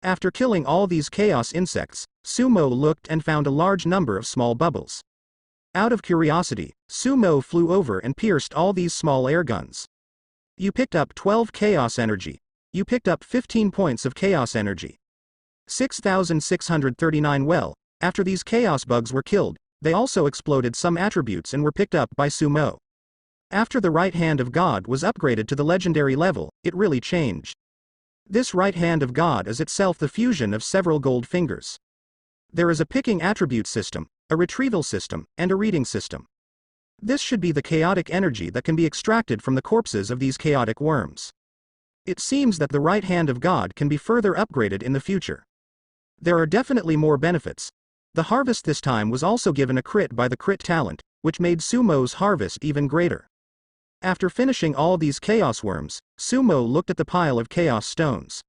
After killing all these chaos insects, Sumo looked and found a large number of small bubbles. Out of curiosity, Sumo flew over and pierced all these small air guns. You picked up 12 chaos energy. You picked up 15 points of chaos energy. 6,639. Well, after these chaos bugs were killed, they also exploded some attributes and were picked up by Sumo. After the right hand of God was upgraded to the legendary level, it really changed. This right hand of God is itself the fusion of several gold fingers. There is a picking attribute system, a retrieval system, and a reading system. This should be the chaotic energy that can be extracted from the corpses of these chaotic worms. It seems that the right hand of God can be further upgraded in the future. There are definitely more benefits. The harvest this time was also given a crit by the crit talent, which made Sumo's harvest even greater. After finishing all these chaos worms, Sumo looked at the pile of chaos stones.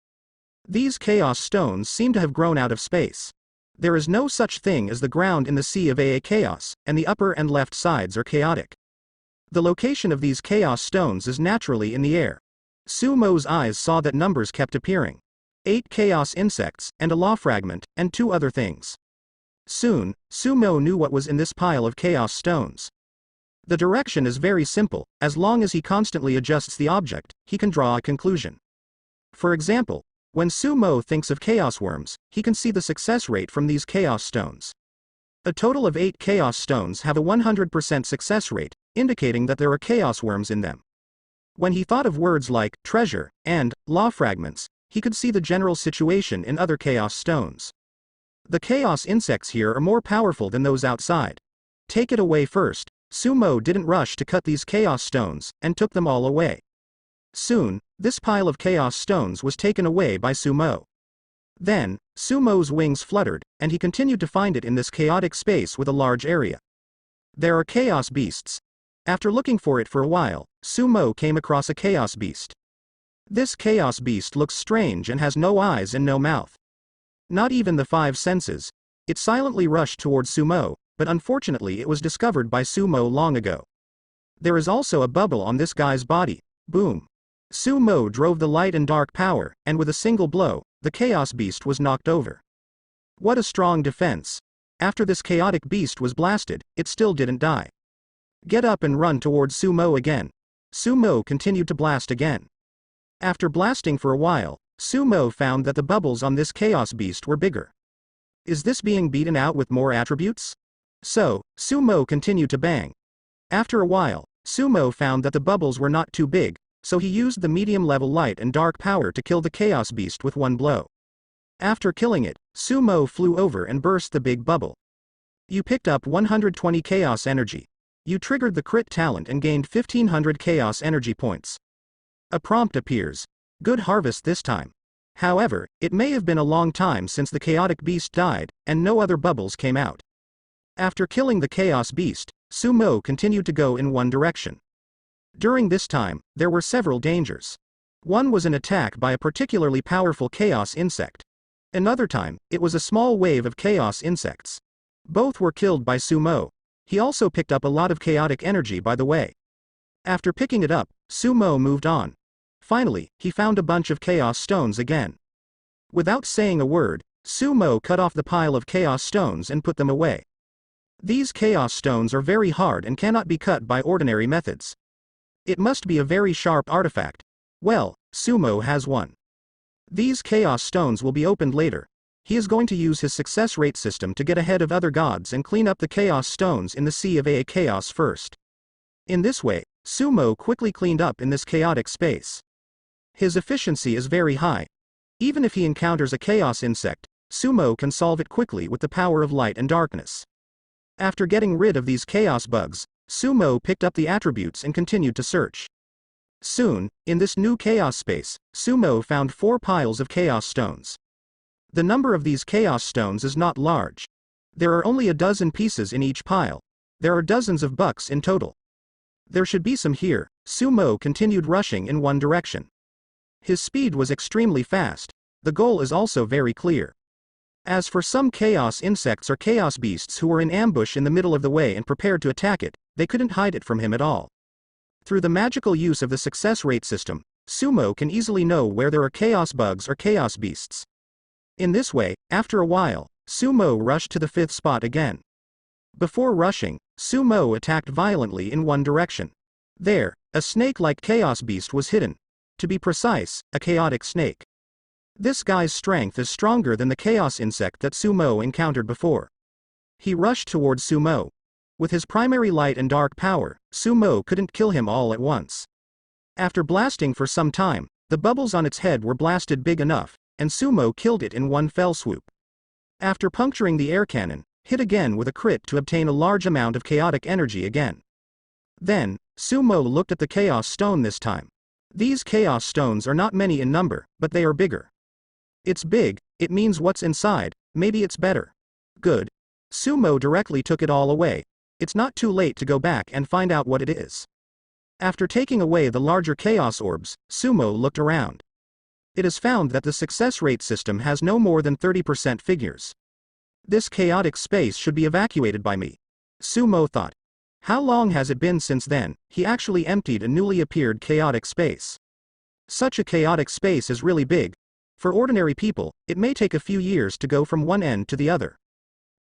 These chaos stones seem to have grown out of space. There is no such thing as the ground in the sea of AA chaos, and the upper and left sides are chaotic. The location of these chaos stones is naturally in the air. Sumo's eyes saw that numbers kept appearing. 8 chaos insects, and a law fragment, and 2 other things. Soon, Sumo knew what was in this pile of chaos stones. The direction is very simple. As long as he constantly adjusts the object, he can draw a conclusion. For example, when Sumo thinks of chaos worms, he can see the success rate from these chaos stones. A total of 8 chaos stones have a 100% success rate, indicating that there are chaos worms in them. When he thought of words like treasure and law fragments, he could see the general situation in other chaos stones. The chaos insects here are more powerful than those outside. Take it away first. Sumo didn't rush to cut these chaos stones, and took them all away. Soon, this pile of chaos stones was taken away by Sumo. Then, Sumo's wings fluttered, and he continued to find it in this chaotic space with a large area. There are chaos beasts. After looking for it for a while, Sumo came across a chaos beast. This chaos beast looks strange and has no eyes and no mouth. Not even the 5 senses. It silently rushed towards Sumo, but unfortunately it was discovered by Sumo long ago. There is also a bubble on this guy's body. Boom. Sumo drove the light and dark power, and with a single blow, the chaos beast was knocked over. What a strong defense. After this chaotic beast was blasted, it still didn't die. Get up and run towards Sumo again. Sumo continued to blast again. After blasting for a while, Sumo found that the bubbles on this chaos beast were bigger. Is this being beaten out with more attributes? So, Sumo continued to bang. After a while, Sumo found that the bubbles were not too big, so he used the medium-level light and dark power to kill the chaos beast with one blow. After killing it, Sumo flew over and burst the big bubble. You picked up 120 chaos energy. You triggered the crit talent and gained 1500 chaos energy points. A prompt appears. Good harvest this time. However, it may have been a long time since the chaotic beast died, and no other bubbles came out. After killing the chaos beast, Sumo continued to go in one direction. During this time, there were several dangers. One was an attack by a particularly powerful chaos insect. Another time, it was a small wave of chaos insects. Both were killed by Sumo. He also picked up a lot of chaotic energy by the way. After picking it up, Sumo moved on. Finally, he found a bunch of chaos stones again. Without saying a word, Sumo cut off the pile of chaos stones and put them away. These chaos stones are very hard and cannot be cut by ordinary methods. It must be a very sharp artifact. Well, Sumo has one. These chaos stones will be opened later. He is going to use his success rate system to get ahead of other gods and clean up the chaos stones in the Sea of Chaos first. In this way, Sumo quickly cleaned up in this chaotic space. His efficiency is very high. Even if he encounters a chaos insect, Sumo can solve it quickly with the power of light and darkness. After getting rid of these chaos bugs, Sumo picked up the attributes and continued to search. Soon, in this new chaos space, Sumo found 4 piles of chaos stones. The number of these chaos stones is not large. There are only a dozen pieces in each pile. There are dozens of bucks in total. There should be some here. Sumo continued rushing in one direction. His speed was extremely fast. The goal is also very clear. As for some chaos insects or chaos beasts who were in ambush in the middle of the way and prepared to attack it, they couldn't hide it from him at all. Through the magical use of the success rate system, Sumo can easily know where there are chaos bugs or chaos beasts. In this way, after a while, Sumo rushed to the 5th spot again. Before rushing, Sumo attacked violently in one direction. There, a snake-like chaos beast was hidden. To be precise, a chaotic snake. This guy's strength is stronger than the chaos insect that Sumo encountered before. He rushed towards Sumo. With his primary light and dark power, Sumo couldn't kill him all at once. After blasting for some time, the bubbles on its head were blasted big enough, and Sumo killed it in one fell swoop. After puncturing the air cannon, hit again with a crit to obtain a large amount of chaotic energy again. Then, Sumo looked at the chaos stone this time. These chaos stones are not many in number, but they are bigger. It's big, it means what's inside, maybe it's better. Good. Sumo directly took it all away. It's not too late to go back and find out what it is. After taking away the larger chaos orbs, Sumo looked around. It is found that the success rate system has no more than 30% figures. This chaotic space should be evacuated by me. Sumo thought. How long has it been since then? He actually emptied a newly appeared chaotic space. Such a chaotic space is really big. For ordinary people, it may take a few years to go from one end to the other.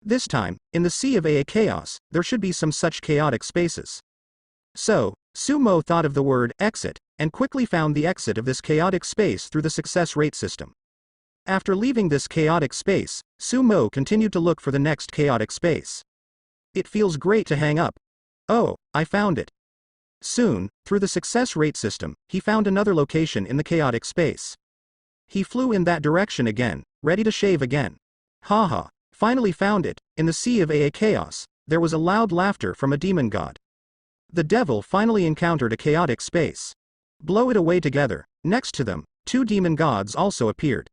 This time, in the Sea of Chaos, there should be some such chaotic spaces. So, Sumo thought of the word exit, and quickly found the exit of this chaotic space through the success rate system. After leaving this chaotic space, Sumo continued to look for the next chaotic space. It feels great to hang up. Oh, I found it. Soon, through the success rate system, he found another location in the chaotic space. He flew in that direction again, ready to shave again. Haha, finally found it. In the sea of AA chaos, there was a loud laughter from a demon god. The devil finally encountered a chaotic space. Blow it away together. Next to them, 2 demon gods also appeared.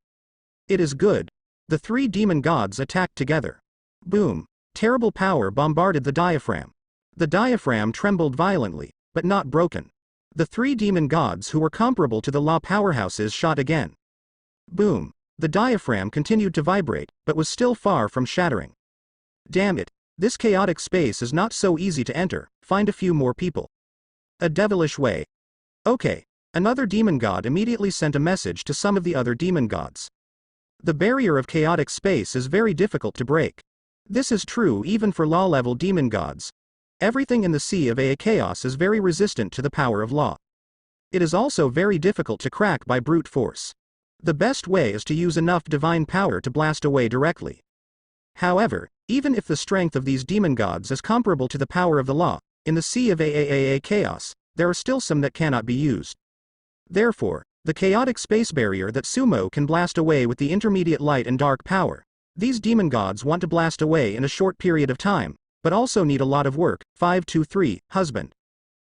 It is good. The 3 demon gods attacked together. Boom. Terrible power bombarded the diaphragm. The diaphragm trembled violently, but not broken. The 3 demon gods who were comparable to the law powerhouses shot again. Boom. The diaphragm continued to vibrate, but was still far from shattering. Damn it. This chaotic space is not so easy to enter. Find a few more people. A devilish way. Okay. Another demon god immediately sent a message to some of the other demon gods. The barrier of chaotic space is very difficult to break. This is true even for law-level demon gods. Everything in the sea of AA chaos is very resistant to the power of law. It is also very difficult to crack by brute force. The best way is to use enough divine power to blast away directly. However, even if the strength of these demon gods is comparable to the power of the law, in the sea of AA chaos, there are still some that cannot be used. Therefore, the chaotic space barrier that Sumo can blast away with the intermediate light and dark power, these demon gods want to blast away in a short period of time, but also need a lot of work. 523, husband.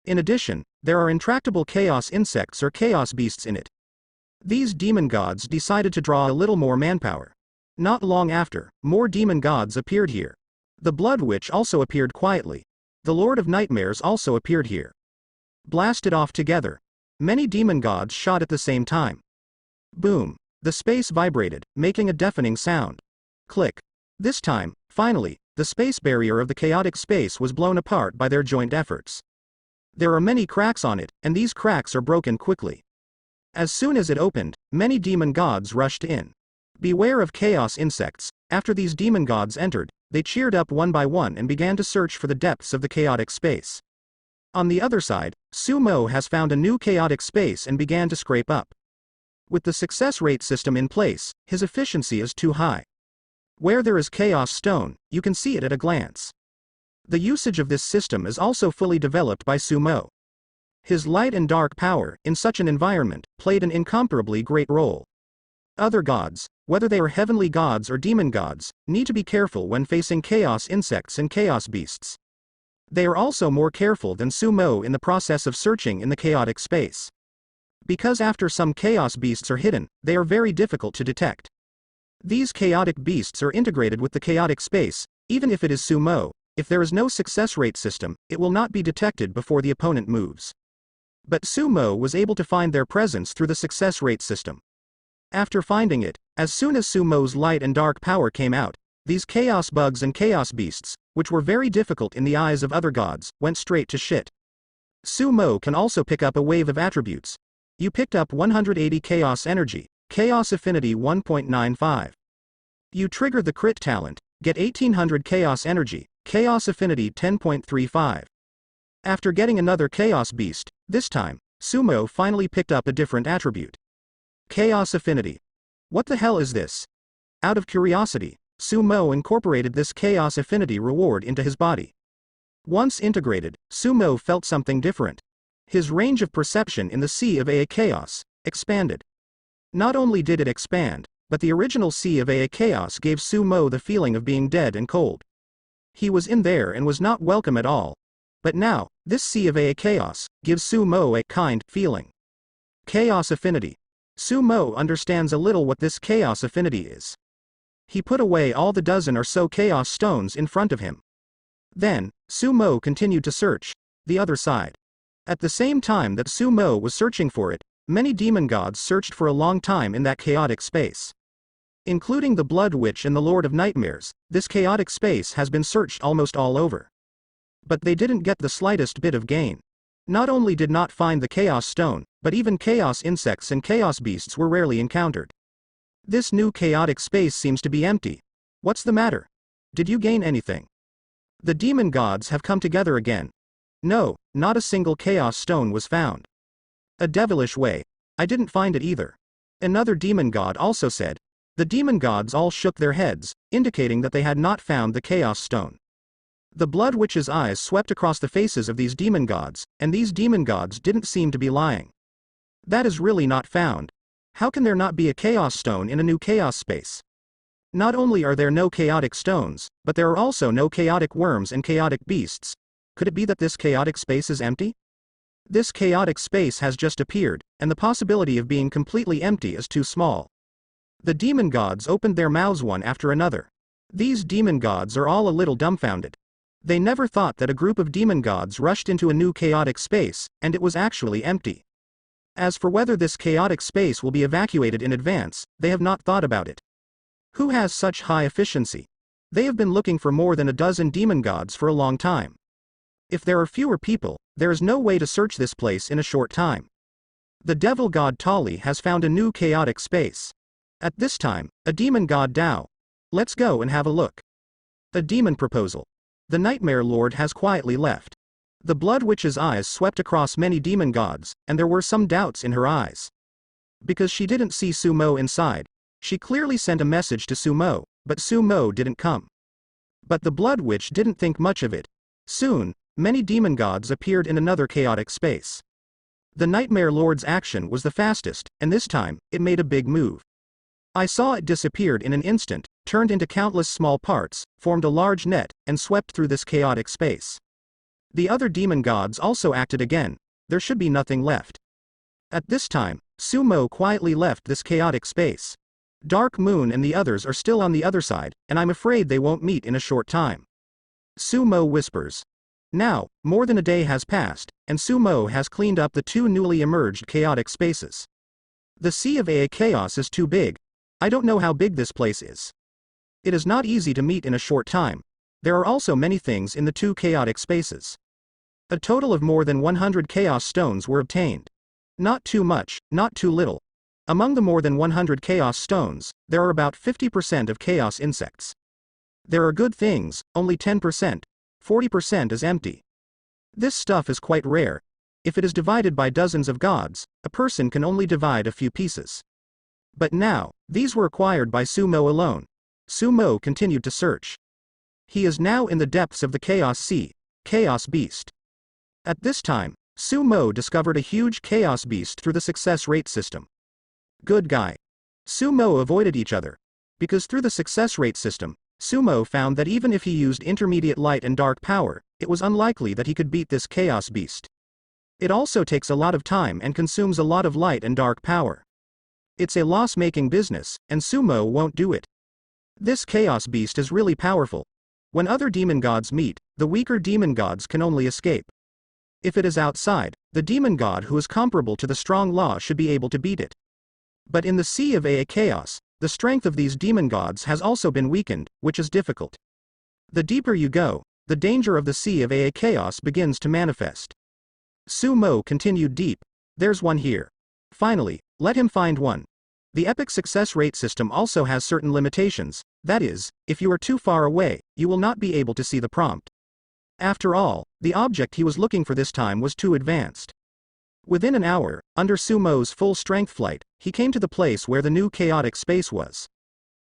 In addition, there are intractable chaos insects or chaos beasts in it. These demon gods decided to draw a little more manpower. Not long after, more demon gods appeared here. The Blood Witch also appeared quietly. The Lord of Nightmares also appeared here. Blasted off together. Many demon gods shot at the same time. Boom. The space vibrated, making a deafening sound. Click. This time, finally, the space barrier of the chaotic space was blown apart by their joint efforts. There are many cracks on it, and these cracks are broken quickly. As soon as it opened, many demon gods rushed in. Beware of chaos insects. After these demon gods entered, they cheered up one by one and began to search for the depths of the chaotic space. On the other side, Sumo has found a new chaotic space and began to scrape up. With the success rate system in place, his efficiency is too high. Where there is chaos stone, you can see it at a glance. The usage of this system is also fully developed by Sumo. His light and dark power, in such an environment, played an incomparably great role. Other gods, whether they are heavenly gods or demon gods, need to be careful when facing chaos insects and chaos beasts. They are also more careful than Sumo in the process of searching in the chaotic space. Because after some chaos beasts are hidden, they are very difficult to detect. These chaotic beasts are integrated with the chaotic space. Even if it is Sumo, if there is no success rate system, it will not be detected before the opponent moves. But Sumo was able to find their presence through the success rate system. After finding it, as soon as Sumo's light and dark power came out, these chaos bugs and chaos beasts, which were very difficult in the eyes of other gods, went straight to shit. Sumo can also pick up a wave of attributes. You picked up 180 chaos energy, chaos affinity 1.95. You trigger the crit talent, get 1800 chaos energy, chaos affinity 10.35. After getting another chaos beast, this time, Sumo finally picked up a different attribute. Chaos affinity. What the hell is this? Out of curiosity, Sumo incorporated this chaos affinity reward into his body. Once integrated, Sumo felt something different. His range of perception in the sea of AA chaos expanded. Not only did it expand, but the original sea of AA chaos gave Sumo the feeling of being dead and cold. He was in there and was not welcome at all. But now, this sea of AA chaos gives Sumo a kind feeling. Chaos affinity. Sumo understands a little what this chaos affinity is. He put away all the dozen or so chaos stones in front of him. Then, Sumo continued to search the other side. At the same time that Sumo was searching for it, many demon gods searched for a long time in that chaotic space. Including the Blood Witch and the Lord of Nightmares, this chaotic space has been searched almost all over. But they didn't get the slightest bit of gain. Not only did not find the chaos stone, but even chaos insects and chaos beasts were rarely encountered. This new chaotic space seems to be empty. What's the matter? Did you gain anything? The demon gods have come together again. No, not a single chaos stone was found. A devilish way. I didn't find it either. Another demon god also said. The demon gods all shook their heads, indicating that they had not found the chaos stone. The Blood Witch's eyes swept across the faces of these demon gods, and these demon gods didn't seem to be lying. That is really not found. How can there not be a chaos stone in a new chaos space? Not only are there no chaotic stones, but there are also no chaotic worms and chaotic beasts. Could it be that this chaotic space is empty? This chaotic space has just appeared, and the possibility of being completely empty is too small. The demon gods opened their mouths one after another. These demon gods are all a little dumbfounded. They never thought that a group of demon gods rushed into a new chaotic space, and it was actually empty. As for whether this chaotic space will be evacuated in advance, they have not thought about it. Who has such high efficiency? They have been looking for more than a dozen demon gods for a long time. If there are fewer people, there is no way to search this place in a short time. The devil god Tali has found a new chaotic space. At this time, a demon god Dao. Let's go and have a look. A demon proposal. The Nightmare Lord has quietly left. The Blood Witch's eyes swept across many demon gods, and there were some doubts in her eyes. Because she didn't see Sumo inside, she clearly sent a message to Sumo, but Sumo didn't come. But the Blood Witch didn't think much of it. Soon, many demon gods appeared in another chaotic space. The Nightmare Lord's action was the fastest, and this time, it made a big move. I saw it disappeared in an instant, turned into countless small parts, formed a large net, and swept through this chaotic space. The other demon gods also acted again. There should be nothing left. At this time, Sumo quietly left this chaotic space. Dark Moon and the others are still on the other side, and I'm afraid they won't meet in a short time. Sumo whispers. Now, more than a day has passed, and Sumo has cleaned up the two newly emerged chaotic spaces. The Sea of Aa Chaos is too big. I don't know how big this place is. It is not easy to meet in a short time. There are also many things in the two chaotic spaces. A total of more than 100 chaos stones were obtained. Not too much, not too little. Among the more than 100 chaos stones, there are about 50% of chaos insects. There are good things, only 10%. 40% is empty. This stuff is quite rare. If it is divided by dozens of gods, a person can only divide a few pieces. But now, these were acquired by Sumo alone. Sumo continued to search. He is now in the depths of the Chaos Sea, Chaos Beast. At this time, Sumo discovered a huge Chaos Beast through the success rate system. Good guy. Sumo avoided each other. Because through the success rate system, Sumo found that even if he used intermediate light and dark power, it was unlikely that he could beat this Chaos Beast. It also takes a lot of time and consumes a lot of light and dark power. It's a loss-making business, and Sumo won't do it. This Chaos Beast is really powerful. When other demon gods meet, the weaker demon gods can only escape. If it is outside, the demon god who is comparable to the strong law should be able to beat it. But in the Sea of Aa Chaos, the strength of these demon gods has also been weakened, which is difficult. The deeper you go, the danger of the Sea of Aa Chaos begins to manifest. Sumo continued deep. There's one here. Finally, let him find one. The epic success rate system also has certain limitations, that is, if you are too far away, you will not be able to see the prompt. After all, the object he was looking for this time was too advanced. Within an hour, under Sumo's full strength flight, he came to the place where the new chaotic space was.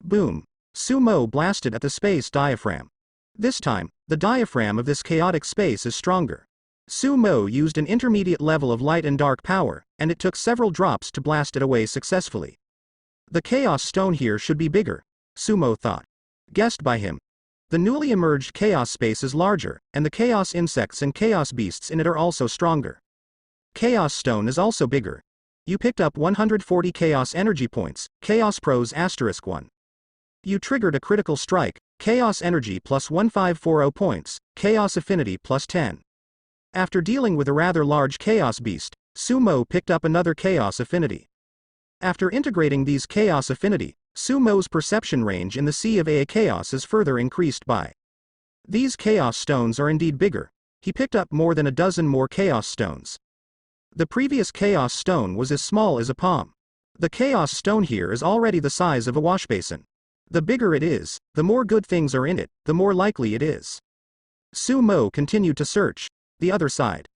Boom! Sumo blasted at the space diaphragm. This time, the diaphragm of this chaotic space is stronger. Sumo used an intermediate level of light and dark power, and it took several drops to blast it away successfully. The chaos stone here should be bigger, Sumo thought. Guessed by him. The newly emerged chaos space is larger, and the chaos insects and chaos beasts in it are also stronger. Chaos stone is also bigger. You picked up 140 chaos energy points, Chaos Pros *1. You triggered a critical strike, chaos energy plus 1540 points, chaos affinity plus 10. After dealing with a rather large chaos beast, Sumo picked up another chaos affinity. After integrating these chaos affinity, Sumo's perception range in the Sea of Aa Chaos is further increased by. These chaos stones are indeed bigger. He picked up more than a dozen more chaos stones. The previous chaos stone was as small as a palm. The chaos stone here is already the size of a washbasin. The bigger it is, the more good things are in it, the more likely it is. Sumo continued to search. The other side.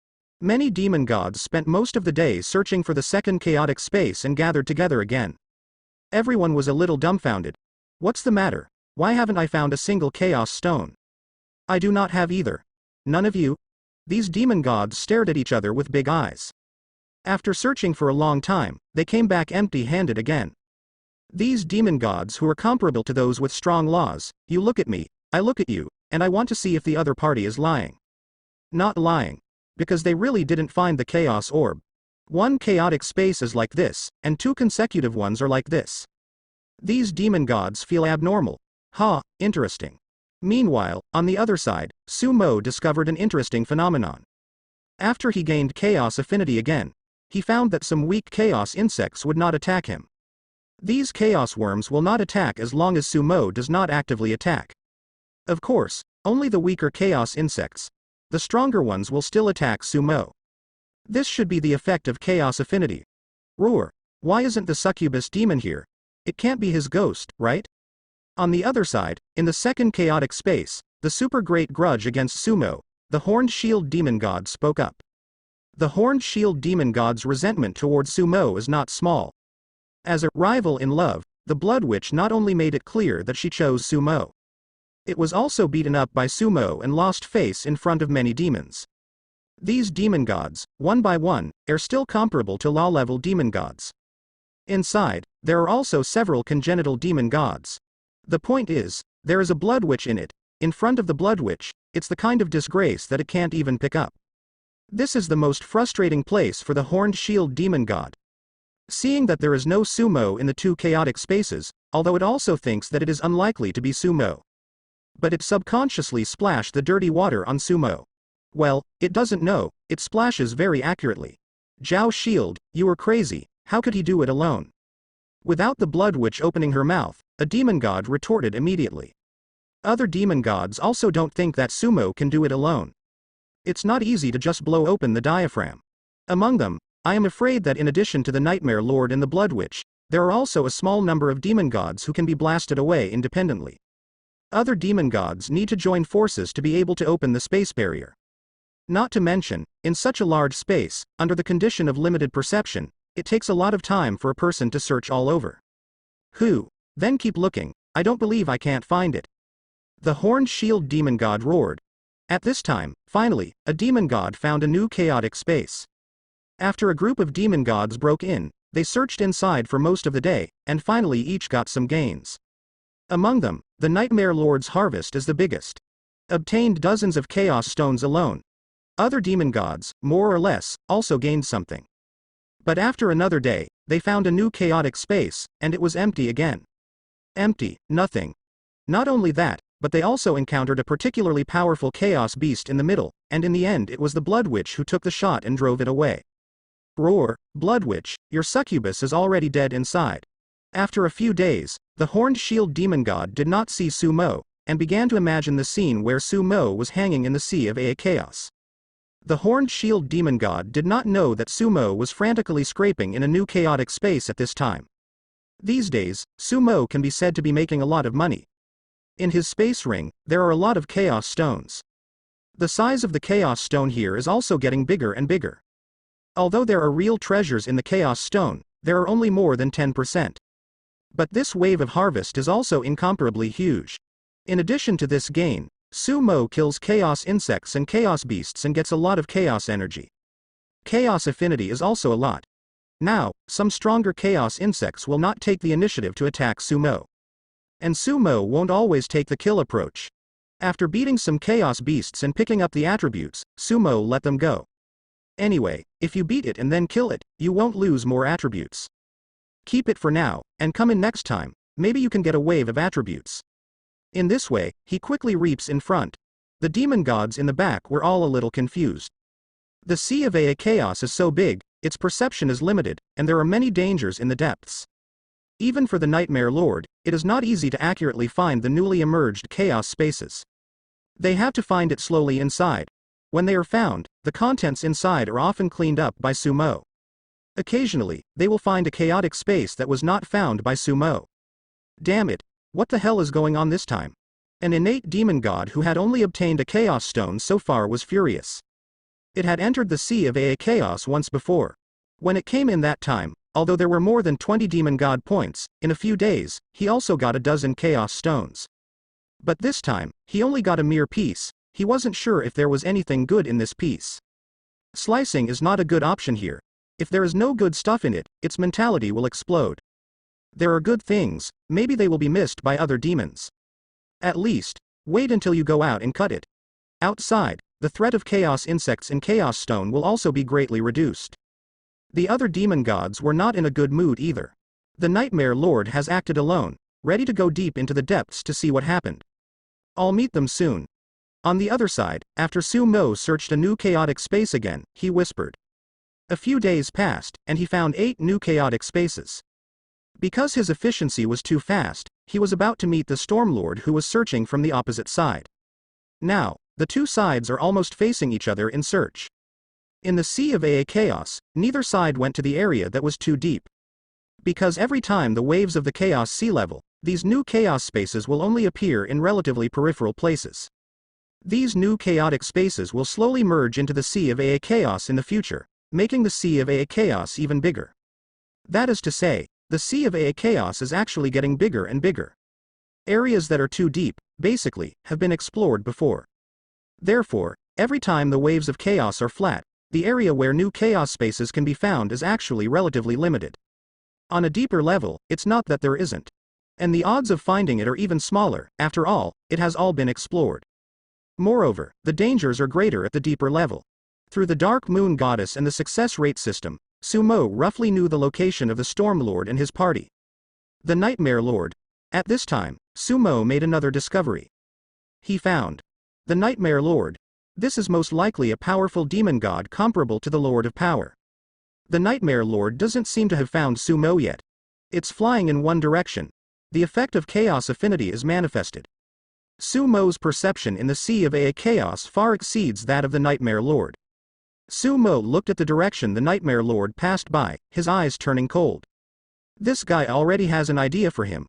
Many demon gods spent most of the day searching for the second chaotic space and gathered together again. Everyone was a little dumbfounded. What's the matter? Why haven't I found a single chaos stone? I do not have either. None of you? These demon gods stared at each other with big eyes. After searching for a long time, they came back empty-handed again. These demon gods who are comparable to those with strong laws, you look at me, I look at you, and I want to see if the other party is lying. Not lying. Because they really didn't find the chaos orb. One chaotic space is like this, and two consecutive ones are like this. These demon gods feel abnormal. Interesting. Meanwhile, on the other side, Sumo discovered an interesting phenomenon. After he gained chaos affinity again, he found that some weak chaos insects would not attack him. These chaos worms will not attack as long as Sumo does not actively attack. Of course, only the weaker chaos insects. The stronger ones will still attack Sumo. This should be the effect of chaos affinity. Roar. Why isn't the succubus demon here? It can't be his ghost, right? On the other side, in the second chaotic space, the super great grudge against Sumo, the Horned Shield Demon God spoke up. The Horned Shield Demon God's resentment toward Sumo is not small. As a rival in love, the Blood Witch not only made it clear that she chose Sumo. It was also beaten up by Sumo and lost face in front of many demons. These demon gods, one by one, are still comparable to law-level demon gods. Inside, there are also several congenital demon gods. The point is, there is a Blood Witch in it. In front of the Blood Witch, it's the kind of disgrace that it can't even pick up. This is the most frustrating place for the Horned Shield Demon God. Seeing that there is no Sumo in the two chaotic spaces, although it also thinks that it is unlikely to be Sumo. But it subconsciously splashed the dirty water on Sumo. Well, it doesn't know, it splashes very accurately. Zhao Shield, you were crazy, how could he do it alone? Without the Blood Witch opening her mouth, a demon god retorted immediately. Other demon gods also don't think that Sumo can do it alone. It's not easy to just blow open the diaphragm. Among them, I am afraid that in addition to the Nightmare Lord and the Blood Witch, there are also a small number of demon gods who can be blasted away independently. Other demon gods need to join forces to be able to open the space barrier. Not to mention, in such a large space, under the condition of limited perception, it takes a lot of time for a person to search all over. Then keep looking, I don't believe I can't find it. The Horned Shield Demon God roared. At this time, finally, a demon god found a new chaotic space. After a group of demon gods broke in, they searched inside for most of the day, and finally each got some gains. Among them, the Nightmare Lord's harvest is the biggest. Obtained dozens of chaos stones alone. Other demon gods, more or less, also gained something. But after another day, they found a new chaotic space, and it was empty again. Empty, nothing. Not only that, but they also encountered a particularly powerful chaos beast in the middle, and in the end it was the Blood Witch who took the shot and drove it away. Roar, Blood Witch, your succubus is already dead inside. After a few days, the Horned Shield Demon God did not see Sumo, and began to imagine the scene where Sumo was hanging in the sea of chaos. The Horned Shield Demon God did not know that Sumo was frantically scraping in a new chaotic space at this time. These days, Sumo can be said to be making a lot of money. In his space ring, there are a lot of chaos stones. The size of the chaos stone here is also getting bigger and bigger. Although there are real treasures in the chaos stone, there are only more than 10%. But this wave of harvest is also incomparably huge. In addition to this gain, Sumo kills chaos insects and chaos beasts and gets a lot of chaos energy. Chaos affinity is also a lot. Now, some stronger chaos insects will not take the initiative to attack Sumo. And Sumo won't always take the kill approach. After beating some chaos beasts and picking up the attributes, Sumo let them go. Anyway, if you beat it and then kill it, you won't lose more attributes. Keep it for now, and come in next time, maybe you can get a wave of attributes. In this way, he quickly reaps in front. The demon gods in the back were all a little confused. The sea of chaos is so big, its perception is limited, and there are many dangers in the depths. Even for the Nightmare Lord, it is not easy to accurately find the newly emerged chaos spaces. They have to find it slowly inside. When they are found, the contents inside are often cleaned up by Sumo. Occasionally, they will find a chaotic space that was not found by Sumo. Damn it, what the hell is going on this time? An innate demon god who had only obtained a chaos stone so far was furious. It had entered the sea of chaos once before. When it came in that time, although there were more than 20 demon god points, in a few days, he also got a dozen chaos stones. But this time, he only got a mere piece, He wasn't sure if there was anything good in this piece. Slicing is not a good option here. If there is no good stuff in it, its mentality will explode. There are good things, maybe they will be missed by other demons. At least, wait until you go out and cut it. Outside, the threat of chaos insects in Chaos Stone will also be greatly reduced. The other demon gods were not in a good mood either. The Nightmare Lord has acted alone, ready to go deep into the depths to see what happened. I'll meet them soon. On the other side, after Sumo searched a new chaotic space again, he whispered. A few days passed, and he found 8 new chaotic spaces. Because his efficiency was too fast, he was about to meet the Stormlord who was searching from the opposite side. Now, the two sides are almost facing each other in search. In the Sea of AA Chaos, neither side went to the area that was too deep. Because every time the waves of the Chaos sea level, these new chaos spaces will only appear in relatively peripheral places. These new chaotic spaces will slowly merge into the Sea of AA Chaos in the future, making the Sea of AA Chaos even bigger. That is to say, the Sea of AA Chaos is actually getting bigger and bigger. Areas that are too deep, basically, have been explored before. Therefore, every time the waves of chaos are flat, the area where new chaos spaces can be found is actually relatively limited. On a deeper level, it's not that there isn't. And the odds of finding it are even smaller. After all, it has all been explored. Moreover, the dangers are greater at the deeper level. Through the Dark Moon Goddess and the success rate system, Sumo roughly knew the location of the Stormlord and his party. The Nightmare Lord. At this time, Sumo made another discovery. He found the Nightmare Lord. This is most likely a powerful demon god comparable to the Lord of Power. The Nightmare Lord doesn't seem to have found Sumo yet. It's flying in one direction. The effect of chaos affinity is manifested. Sumo's perception in the Sea of AA Chaos far exceeds that of the Nightmare Lord. Sumo looked at the direction the Nightmare Lord passed by, his eyes turning cold. This guy already has an idea for him.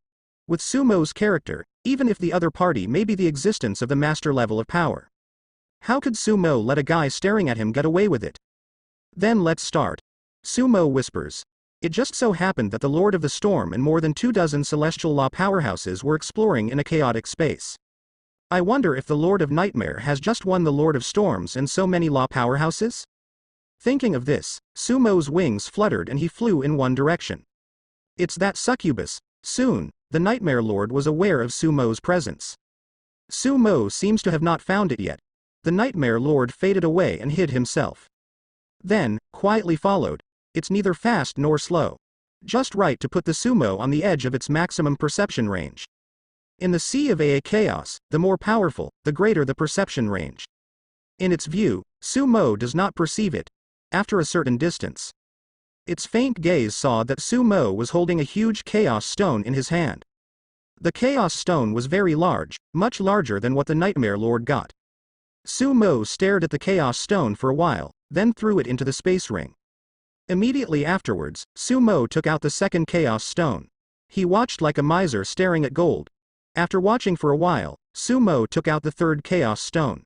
With Sumo's character, even if the other party may be the existence of the master level of power. How could Sumo let a guy staring at him get away with it? Then let's start. Sumo whispers. It just so happened that the Lord of the Storm and more than 24 celestial law powerhouses were exploring in a chaotic space. I wonder if the Lord of Nightmare has just won the Lord of Storms and so many law powerhouses? Thinking of this, Sumo's wings fluttered and he flew in one direction. It's that succubus. Soon, the Nightmare Lord was aware of Sumo's presence. Sumo seems to have not found it yet. The Nightmare Lord faded away and hid himself. Then, quietly followed. It's neither fast nor slow. Just right to put the Sumo on the edge of its maximum perception range. In the Sea of AA Chaos, the more powerful, the greater the perception range. In its view, Sumo does not perceive it. After a certain distance. Its faint gaze saw that Sumo was holding a huge Chaos Stone in his hand. The Chaos Stone was very large, much larger than what the Nightmare Lord got. Sumo stared at the Chaos Stone for a while, then threw it into the space ring. Immediately afterwards, Sumo took out the second Chaos Stone. He watched like a miser staring at gold. After watching for a while, Sumo took out the third Chaos Stone.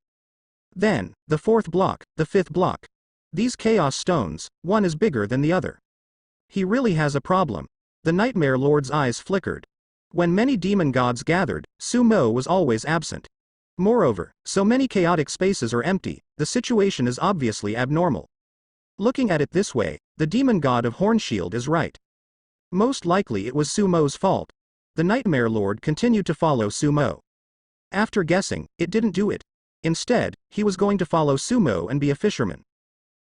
Then, the fourth block, the fifth block. These Chaos Stones, one is bigger than the other. He really has a problem. The Nightmare Lord's eyes flickered. When many demon gods gathered, Sumo was always absent. Moreover, so many chaotic spaces are empty, the situation is obviously abnormal. Looking at it this way, the demon god of Hornshield is right. Most likely it was Sumo's fault. The Nightmare Lord continued to follow Sumo. After guessing, it didn't do it. Instead, he was going to follow Sumo and be a fisherman.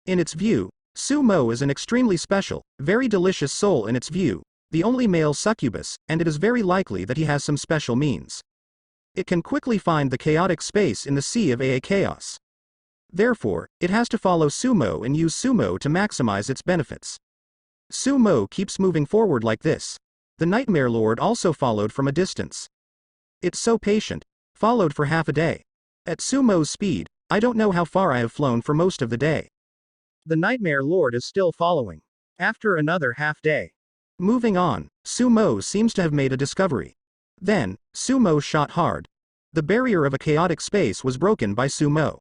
In its view, Sumo is an extremely special, very delicious soul in its view, the only male succubus, and it is very likely that he has some special means. It can quickly find the chaotic space in the Sea of AA Chaos. Therefore, it has to follow Sumo and use Sumo to maximize its benefits. Sumo keeps moving forward like this. The Nightmare Lord also followed from a distance. It's so patient. Followed for half a day. At Sumo's speed, I don't know how far I have flown for most of the day. The Nightmare Lord is still following. After another half day. Moving on, Sumo seems to have made a discovery. Then, Sumo shot hard. The barrier of a chaotic space was broken by Sumo.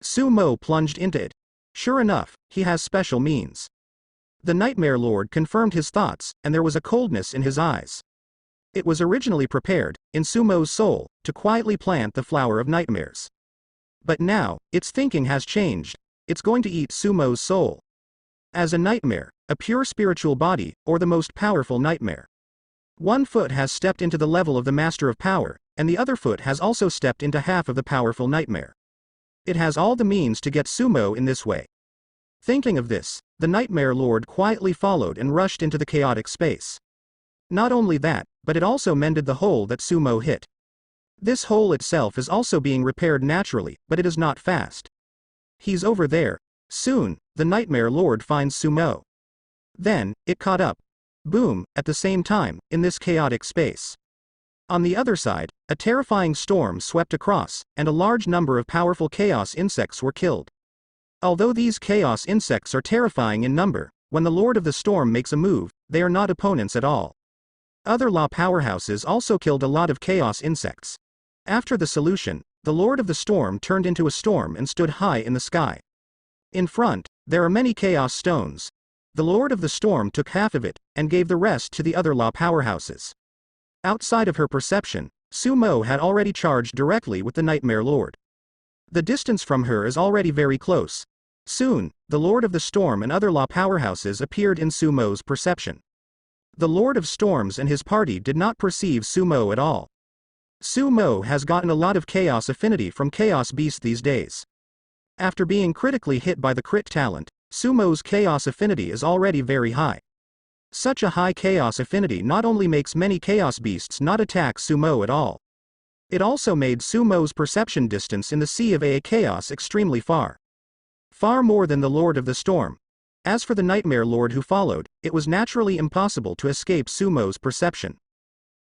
Sumo plunged into it. Sure enough, he has special means. The Nightmare Lord confirmed his thoughts, and there was a coldness in his eyes. It was originally prepared, in Sumo's soul, to quietly plant the flower of nightmares. But now, its thinking has changed. It's going to eat Sumo's soul. As a nightmare, a pure spiritual body, or the most powerful nightmare. One foot has stepped into the level of the Master of Power, and the other foot has also stepped into half of the powerful nightmare. It has all the means to get Sumo in this way. Thinking of this, the Nightmare Lord quietly followed and rushed into the chaotic space. Not only that, but it also mended the hole that Sumo hit. This hole itself is also being repaired naturally, but it is not fast. He's over there. Soon, the Nightmare Lord finds Sumo. Then, it caught up. Boom, at the same time, in this chaotic space. On the other side, a terrifying storm swept across, and a large number of powerful chaos insects were killed. Although these chaos insects are terrifying in number, when the Lord of the Storm makes a move, they are not opponents at all. Other law powerhouses also killed a lot of chaos insects. After the solution, the Lord of the Storm turned into a storm and stood high in the sky. In front, there are many chaos stones. The Lord of the Storm took half of it, and gave the rest to the other law powerhouses. Outside of her perception, Sumo had already charged directly with the Nightmare Lord. The distance from her is already very close. Soon, the Lord of the Storm and other law powerhouses appeared in Sumo's perception. The Lord of Storms and his party did not perceive Sumo at all. Sumo has gotten a lot of chaos affinity from Chaos Beast these days. After being critically hit by the crit talent, Sumo's chaos affinity is already very high. Such a high chaos affinity not only makes many chaos beasts not attack Sumo at all. It also made Sumo's perception distance in the Sea of AA Chaos extremely far. Far more than the Lord of the Storm. As for the Nightmare Lord who followed, it was naturally impossible to escape Sumo's perception.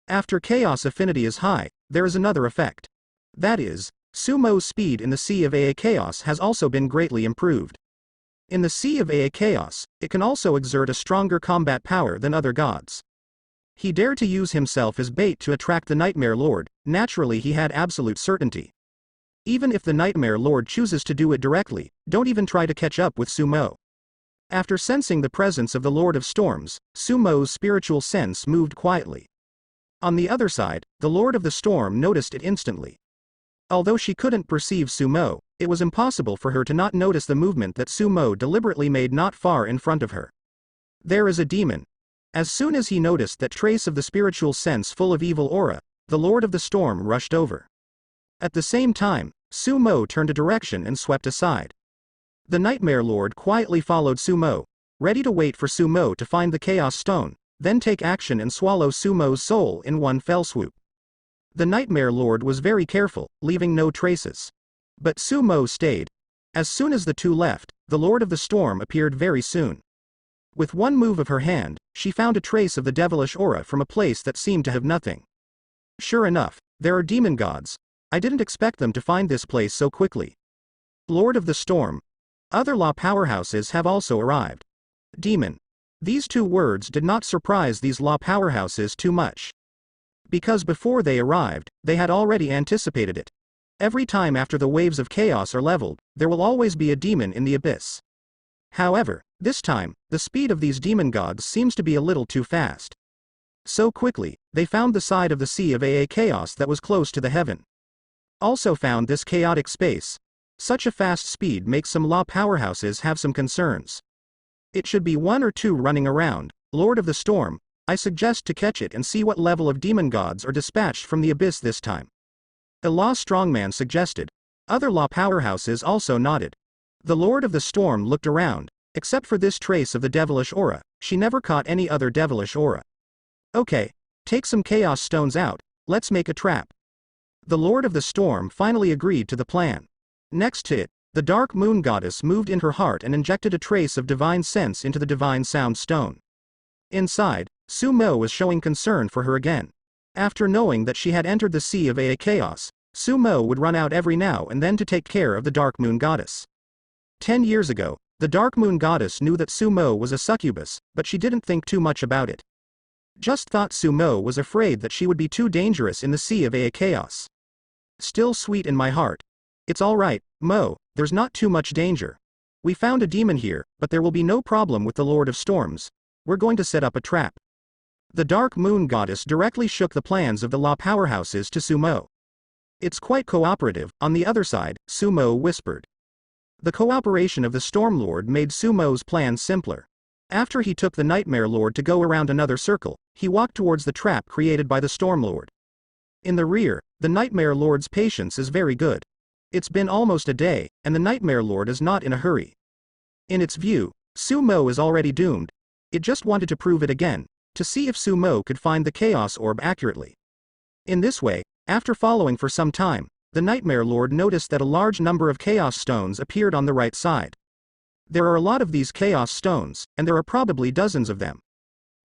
After chaos affinity is high, there is another effect. That is, Sumo's speed in the Sea of AA Chaos has also been greatly improved. In the Sea of AA Chaos, it can also exert a stronger combat power than other gods. He dared to use himself as bait to attract the Nightmare Lord. Naturally he had absolute certainty. Even if the Nightmare Lord chooses to do it directly, don't even try to catch up with Sumo. After sensing the presence of the Lord of Storms, Sumo's spiritual sense moved quietly. On the other side, the Lord of the Storm noticed it instantly. Although she couldn't perceive Sumo, it was impossible for her to not notice the movement that Sumo deliberately made not far in front of her. There is a demon. As soon as he noticed that trace of the spiritual sense full of evil aura, the Lord of the Storm rushed over. At the same time, Sumo turned a direction and swept aside. The Nightmare Lord quietly followed Sumo, ready to wait for Sumo to find the Chaos Stone, then take action and swallow Sumo's soul in one fell swoop. The Nightmare Lord was very careful, leaving no traces. But Sumo stayed. As soon as the two left, the Lord of the Storm appeared very soon. With one move of her hand, she found a trace of the devilish aura from a place that seemed to have nothing. Sure enough, there are demon gods. I didn't expect them to find this place so quickly. Lord of the Storm. Other law powerhouses have also arrived. Demon. These two words did not surprise these law powerhouses too much. Because before they arrived, they had already anticipated it. Every time after the waves of chaos are leveled, there will always be a demon in the abyss. However, this time, the speed of these demon gods seems to be a little too fast. So quickly, they found the side of the Sea of AA Chaos that was close to the heaven. Also found this chaotic space. Such a fast speed makes some law powerhouses have some concerns. It should be one or two running around. Lord of the Storm, I suggest to catch it and see what level of demon gods are dispatched from the abyss this time. A law strongman suggested. Other law powerhouses also nodded. The Lord of the Storm looked around. Except for this trace of the devilish aura, she never caught any other devilish aura. Okay, take some chaos stones out, let's make a trap. The Lord of the Storm finally agreed to the plan. Next to it, the Dark Moon Goddess moved in her heart and injected a trace of divine sense into the divine sound stone. Inside, Sumo was showing concern for her again. After knowing that she had entered the Sea of AA Chaos, Sumo would run out every now and then to take care of the Dark Moon Goddess. 10 years ago, the Dark Moon Goddess knew that Sumo was a succubus, but she didn't think too much about it. Just thought Sumo was afraid that she would be too dangerous in the Sea of AA Chaos. Still sweet in my heart. It's alright, Mo, there's not too much danger. We found a demon here, but there will be no problem with the Lord of Storms. We're going to set up a trap. The Dark Moon Goddess directly shook the plans of the law powerhouses to Sumo. It's quite cooperative, on the other side, Sumo whispered. The cooperation of the Stormlord made Sumo's plan simpler. After he took the Nightmare Lord to go around another circle, he walked towards the trap created by the Stormlord. In the rear, the Nightmare Lord's patience is very good. It's been almost a day, and the Nightmare Lord is not in a hurry. In its view, Sumo is already doomed. It just wanted to prove it again, to see if Sumo could find the Chaos Orb accurately. In this way, after following for some time, the Nightmare Lord noticed that a large number of Chaos Stones appeared on the right side. There are a lot of these Chaos Stones, and there are probably dozens of them.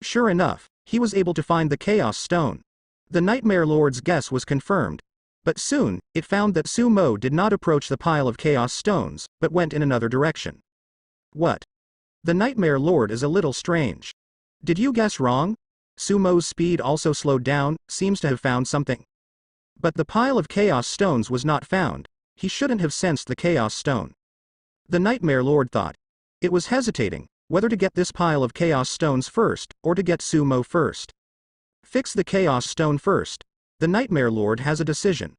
Sure enough, he was able to find the Chaos Stone. The Nightmare Lord's guess was confirmed. But soon, it found that Sumo did not approach the pile of Chaos Stones, but went in another direction. What? The Nightmare Lord is a little strange. Did you guess wrong? Sumo's speed also slowed down, seems to have found something. But the pile of Chaos Stones was not found. He shouldn't have sensed the Chaos Stone. The Nightmare Lord thought. It was hesitating, whether to get this pile of Chaos Stones first, or to get Sumo first. Fix the Chaos Stone first. The Nightmare Lord has a decision.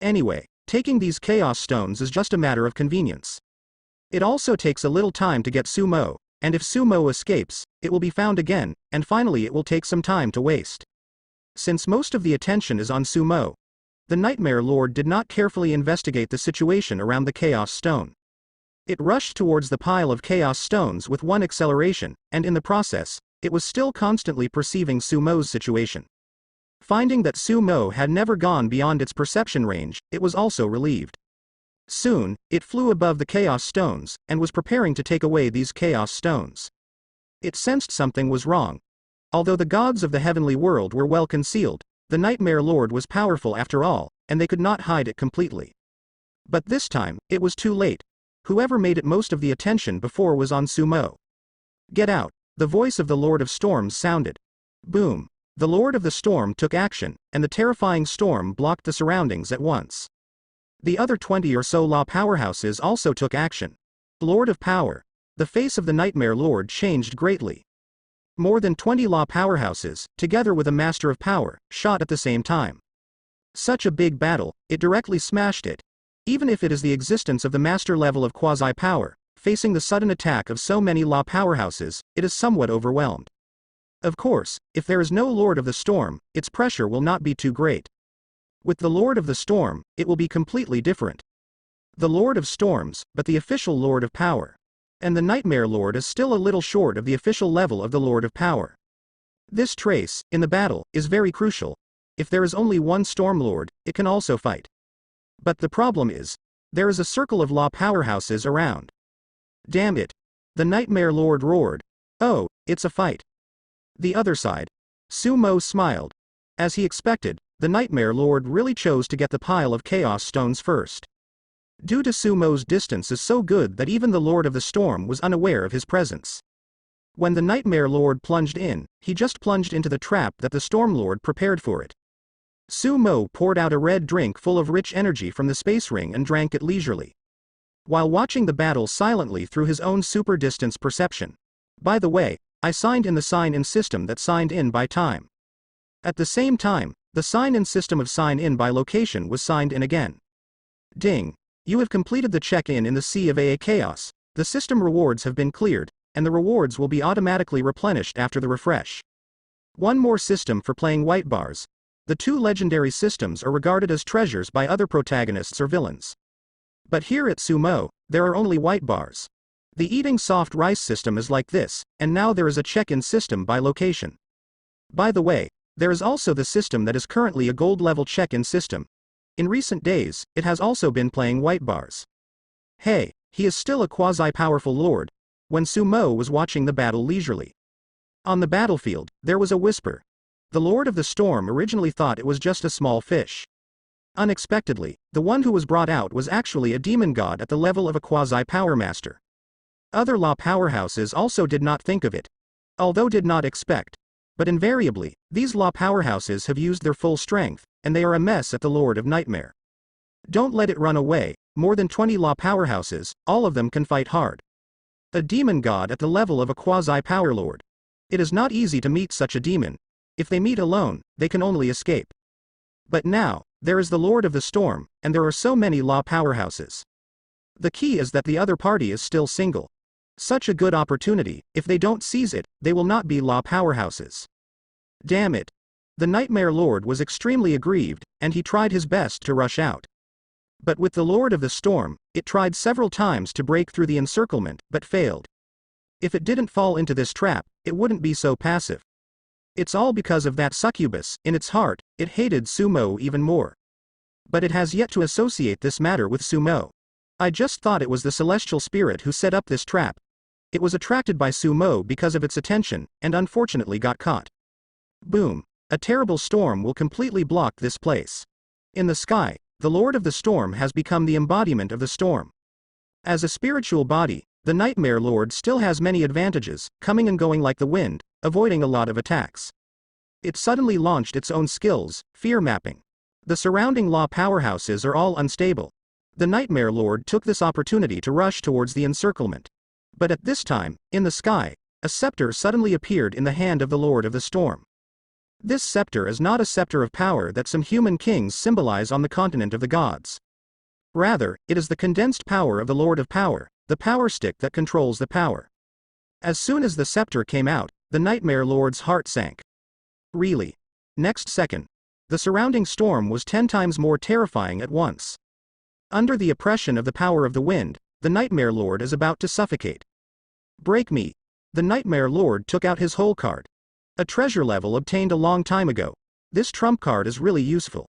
Anyway, taking these Chaos Stones is just a matter of convenience. It also takes a little time to get Sumo, and if Sumo escapes, it will be found again, and finally it will take some time to waste. Since most of the attention is on Sumo, the Nightmare Lord did not carefully investigate the situation around the Chaos Stone. It rushed towards the pile of Chaos Stones with one acceleration, and in the process, it was still constantly perceiving Sumo's situation. Finding that Sumo had never gone beyond its perception range, it was also relieved. Soon, it flew above the Chaos Stones, and was preparing to take away these Chaos Stones. It sensed something was wrong. Although the gods of the heavenly world were well concealed, the Nightmare Lord was powerful after all, and they could not hide it completely. But this time, it was too late. Whoever made it most of the attention before was on Sumo. Get out, the voice of the Lord of Storms sounded. Boom. The Lord of the Storm took action, and the terrifying storm blocked the surroundings at once. The other 20 or so law powerhouses also took action. Lord of Power. The face of the Nightmare Lord changed greatly. More than 20 law powerhouses, together with a Master of Power, shot at the same time. Such a big battle, it directly smashed it. Even if it is the existence of the master level of quasi-power, facing the sudden attack of so many law powerhouses, it is somewhat overwhelmed. Of course, if there is no Lord of the Storm, its pressure will not be too great. With the Lord of the Storm, it will be completely different. The Lord of Storms, but the official Lord of Power. And the Nightmare Lord is still a little short of the official level of the Lord of Power. This trace, in the battle, is very crucial. If there is only one Stormlord, it can also fight. But the problem is, there is a circle of law powerhouses around. Damn it. The Nightmare Lord roared. Oh, it's a fight. The other side. Sumo smiled. As he expected, the Nightmare Lord really chose to get the pile of Chaos Stones first. Due to Sumo's distance is so good that even the Lord of the Storm was unaware of his presence. When the Nightmare Lord plunged in, he just plunged into the trap that the Stormlord prepared for it. Sumo poured out a red drink full of rich energy from the space ring and drank it leisurely, while watching the battle silently through his own super distance perception. By the way, I signed in the sign-in system that signed in by time. At the same time, the sign-in system of sign-in by location was signed in again. Ding. You have completed the check-in in the Sea of AA Chaos. The system rewards have been cleared, and the rewards will be automatically replenished after the refresh. One more system for playing white bars. The two legendary systems are regarded as treasures by other protagonists or villains. But here at Sumo, there are only white bars. The eating soft rice system is like this, and now there is a check-in system by location. By the way, there is also the system that is currently a gold level check-in system. In recent days, it has also been playing white bars. Hey, he is still a quasi-powerful lord. When Sumo was watching the battle leisurely. On the battlefield, there was a whisper. The Lord of the Storm originally thought it was just a small fish. Unexpectedly, the one who was brought out was actually a demon god at the level of a quasi-power master. Other law powerhouses also did not think of it. Although did not expect. But invariably, these law powerhouses have used their full strength, and they are a mess at the Lord of Nightmare. Don't let it run away. More than 20 law powerhouses, all of them can fight hard. A demon god at the level of a quasi-power lord. It is not easy to meet such a demon. If they meet alone, they can only escape. But now, There is the Lord of the Storm, and there are so many law powerhouses. The key is that the other party is still single. Such a good opportunity, if they don't seize it, they will not be law powerhouses. Damn it. The Nightmare Lord was extremely aggrieved, and he tried his best to rush out. But with the Lord of the Storm, it tried several times to break through the encirclement, but failed. If it didn't fall into this trap, it wouldn't be so passive. It's all because of that succubus. In its heart, it hated Sumo even more. But it has yet to associate this matter with Sumo. I just thought it was the celestial spirit who set up this trap. It was attracted by Sumo because of its attention, and unfortunately got caught. Boom. A terrible storm will completely block this place. In the sky, the Lord of the Storm has become the embodiment of the storm. As a spiritual body, the Nightmare Lord still has many advantages, coming and going like the wind, avoiding a lot of attacks. It suddenly launched its own skills, fear mapping. The surrounding law powerhouses are all unstable. The Nightmare Lord took this opportunity to rush towards the encirclement. But at this time, in the sky, a scepter suddenly appeared in the hand of the Lord of the Storm. This scepter is not a scepter of power that some human kings symbolize on the continent of the gods. Rather, it is the condensed power of the Lord of Power, the power stick that controls the power. As soon as the scepter came out, the Nightmare Lord's heart sank. Really? Next second, the surrounding storm was 10 times more terrifying at once. Under the oppression of the power of the wind, the Nightmare Lord is about to suffocate. Break me. The Nightmare Lord took out his whole card. A treasure level obtained a long time ago. This trump card is really useful.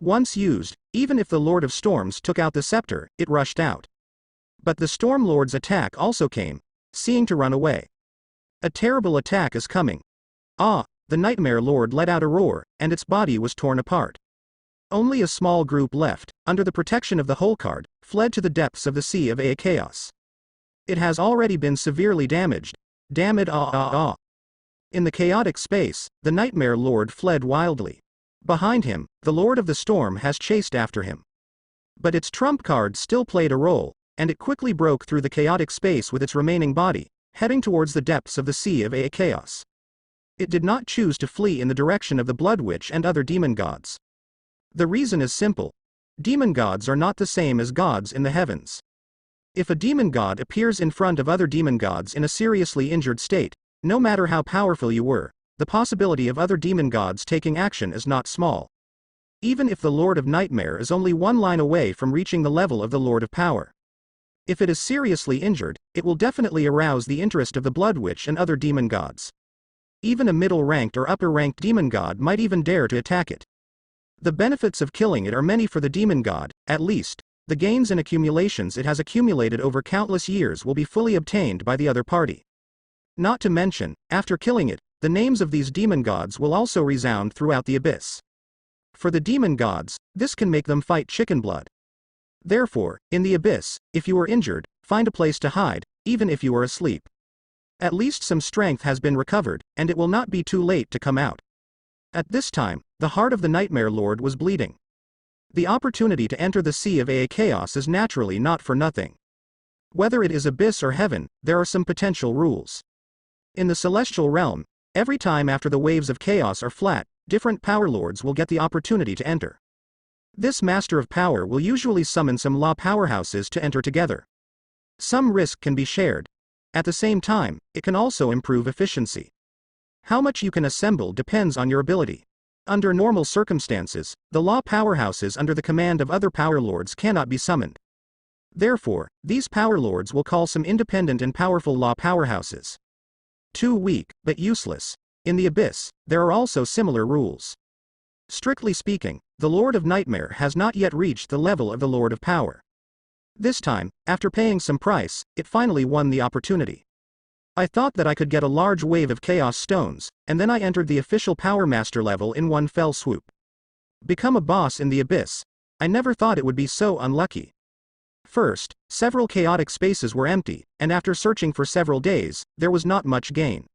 Once used, even if the Lord of Storms took out the scepter, it rushed out. But the Storm Lord's attack also came, seeing to run away. A terrible attack is coming. Ah, the Nightmare Lord let out a roar, and its body was torn apart. Only a small group left, under the protection of the whole card, fled to the depths of the Sea of Chaos. It has already been severely damaged. Damn it, In the chaotic space, the Nightmare Lord fled wildly. Behind him, the Lord of the Storm has chased after him. But its trump card still played a role, and it quickly broke through the chaotic space with its remaining body, heading towards the depths of the Sea of Chaos. It did not choose to flee in the direction of the Blood Witch and other demon gods. The reason is simple. Demon gods are not the same as gods in the heavens. If a demon god appears in front of other demon gods in a seriously injured state, no matter how powerful you were, the possibility of other demon gods taking action is not small. Even if the Lord of Nightmare is only one line away from reaching the level of the Lord of Power. If it is seriously injured, it will definitely arouse the interest of the Blood Witch and other demon gods. Even a middle-ranked or upper-ranked demon god might even dare to attack it. The benefits of killing it are many for the demon god. At least, the gains and accumulations it has accumulated over countless years will be fully obtained by the other party. Not to mention, after killing it, the names of these demon gods will also resound throughout the abyss. For the demon gods, this can make them fight chicken blood. Therefore, in the abyss, if you are injured, find a place to hide, even if you are asleep. At least some strength has been recovered, and it will not be too late to come out. At this time, the heart of the Nightmare Lord was bleeding. The opportunity to enter the Sea of Chaos is naturally not for nothing. Whether it is abyss or heaven, there are some potential rules. In the celestial realm, every time after the waves of chaos are flat, different power lords will get the opportunity to enter. This Master of Power will usually summon some law powerhouses to enter together. Some risk can be shared. At the same time, it can also improve efficiency. How much you can assemble depends on your ability. Under normal circumstances, the law powerhouses under the command of other power lords cannot be summoned. Therefore, these power lords will call some independent and powerful law powerhouses. Too weak, but useless. In the abyss, there are also similar rules. Strictly speaking, the Lord of Nightmare has not yet reached the level of the Lord of Power. This time, after paying some price, it finally won the opportunity. I thought that I could get a large wave of chaos stones, and then I entered the official Power Master level in one fell swoop. Become a boss in the abyss. I never thought it would be so unlucky. First, several chaotic spaces were empty, and after searching for several days, there was not much gain.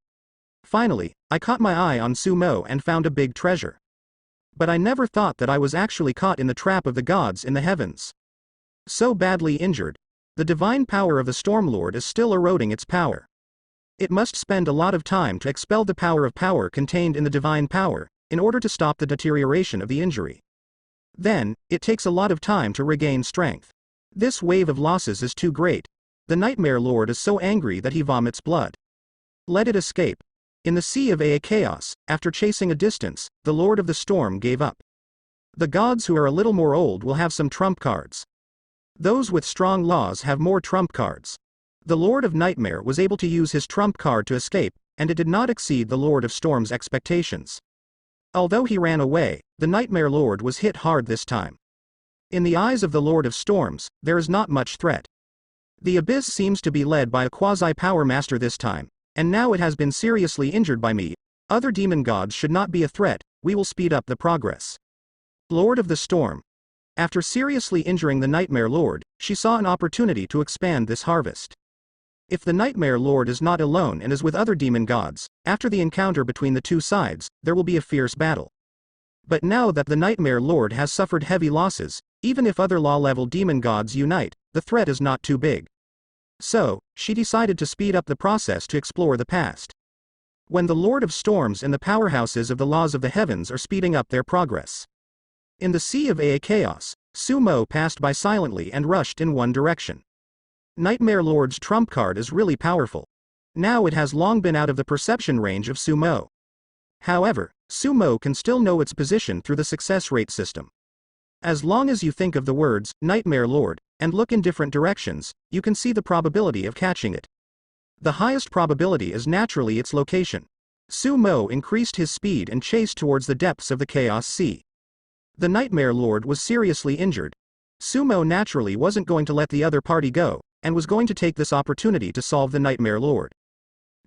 Finally, I caught my eye on Sumo and found a big treasure. But I never thought that I was actually caught in the trap of the gods in the heavens. So badly injured, the divine power of the Stormlord is still eroding its power. It must spend a lot of time to expel the power of power contained in the divine power, in order to stop the deterioration of the injury. Then, it takes a lot of time to regain strength. This wave of losses is too great. The Nightmare Lord is so angry that he vomits blood. Let it escape. In the sea of chaos, after chasing a distance, the Lord of the Storm gave up. The gods who are a little more old will have some trump cards. Those with strong laws have more trump cards. The Lord of Nightmare was able to use his trump card to escape, and it did not exceed the Lord of Storm's expectations. Although he ran away, the Nightmare Lord was hit hard this time. In the eyes of the Lord of Storms, there is not much threat. The Abyss seems to be led by a quasi-power master this time, and now it has been seriously injured by me. Other demon gods should not be a threat, we will speed up the progress. Lord of the Storm. After seriously injuring the Nightmare Lord, she saw an opportunity to expand this harvest. If the Nightmare Lord is not alone and is with other demon gods, after the encounter between the two sides, there will be a fierce battle. But now that the Nightmare Lord has suffered heavy losses, even if other law-level demon gods unite, the threat is not too big. So, she decided to speed up the process to explore the past. When the Lord of Storms and the powerhouses of the laws of the heavens are speeding up their progress. In the sea of chaos, Sumo passed by silently and rushed in one direction. Nightmare Lord's trump card is really powerful. Now it has long been out of the perception range of Sumo. However, Sumo can still know its position through the success rate system. As long as you think of the words, Nightmare Lord, and look in different directions, you can see the probability of catching it. The highest probability is naturally its location. Sumo increased his speed and chased towards the depths of the Chaos Sea. The Nightmare Lord was seriously injured. Sumo naturally wasn't going to let the other party go, and was going to take this opportunity to solve the Nightmare Lord.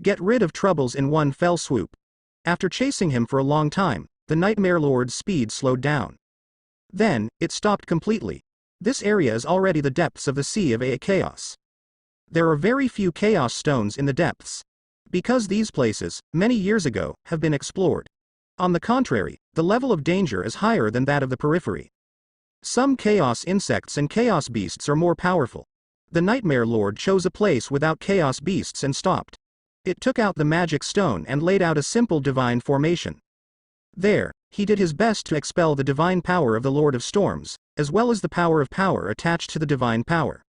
Get rid of troubles in one fell swoop. After chasing him for a long time, the Nightmare Lord's speed slowed down. Then, it stopped completely. This area is already the depths of the Sea of Chaos. There are very few Chaos Stones in the depths. Because these places, many years ago, have been explored. On the contrary, the level of danger is higher than that of the periphery. Some Chaos Insects and Chaos Beasts are more powerful. The Nightmare Lord chose a place without Chaos Beasts and stopped. It took out the magic stone and laid out a simple divine formation. There, he did his best to expel the divine power of the Lord of Storms, as well as the power of power attached to the divine power.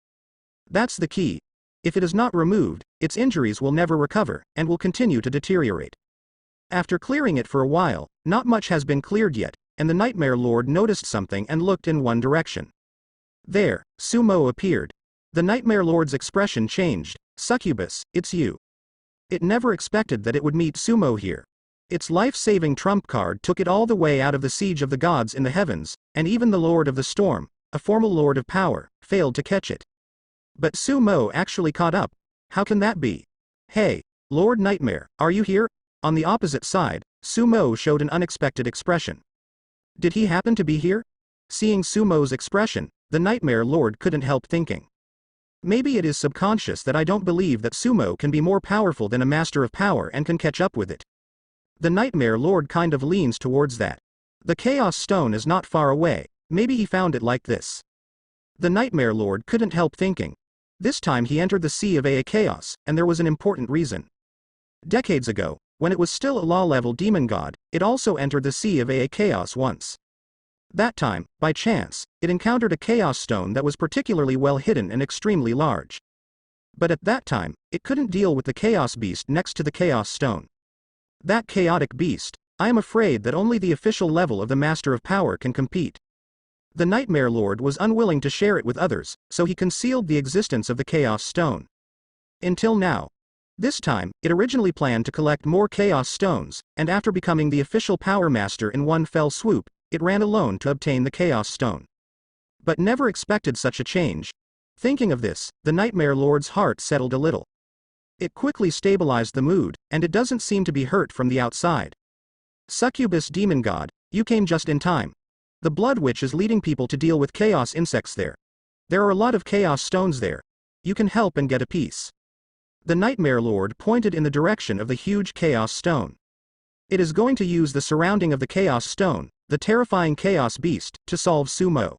That's the key. If it is not removed, its injuries will never recover, and will continue to deteriorate. After clearing it for a while, not much has been cleared yet, and the Nightmare Lord noticed something and looked in one direction. There, Sumo appeared. The Nightmare Lord's expression changed. Succubus, it's you. It never expected that it would meet Sumo here. Its life-saving trump card took it all the way out of the siege of the gods in the heavens, and even the Lord of the Storm, a formal Lord of Power, failed to catch it. But Sumo actually caught up. How can that be? Hey, Lord Nightmare, are you here? On the opposite side, Sumo showed an unexpected expression. Did he happen to be here? Seeing Sumo's expression, the Nightmare Lord couldn't help thinking. Maybe it is subconscious that I don't believe that Sumo can be more powerful than a Master of Power and can catch up with it. The Nightmare Lord kind of leans towards that. The Chaos Stone is not far away, maybe he found it like this. The Nightmare Lord couldn't help thinking. This time he entered the Sea of Chaos, and there was an important reason. Decades ago, when it was still a law-level demon god, it also entered the Sea of Chaos once. That time, by chance, it encountered a Chaos Stone that was particularly well hidden and extremely large. But at that time, it couldn't deal with the Chaos Beast next to the Chaos Stone. That chaotic beast, I am afraid that only the official level of the Master of Power can compete. The Nightmare Lord was unwilling to share it with others, so he concealed the existence of the Chaos Stone. Until now. This time, it originally planned to collect more Chaos Stones, and after becoming the official Power Master in one fell swoop, it ran alone to obtain the Chaos Stone. But never expected such a change. Thinking of this, the Nightmare Lord's heart settled a little. It quickly stabilized the mood, and it doesn't seem to be hurt from the outside. Succubus Demon God, you came just in time. The Blood Witch is leading people to deal with Chaos Insects there. There are a lot of Chaos Stones there. You can help and get a piece. The Nightmare Lord pointed in the direction of the huge Chaos Stone. It is going to use the surrounding of the Chaos Stone, the terrifying Chaos Beast, to solve Sumo.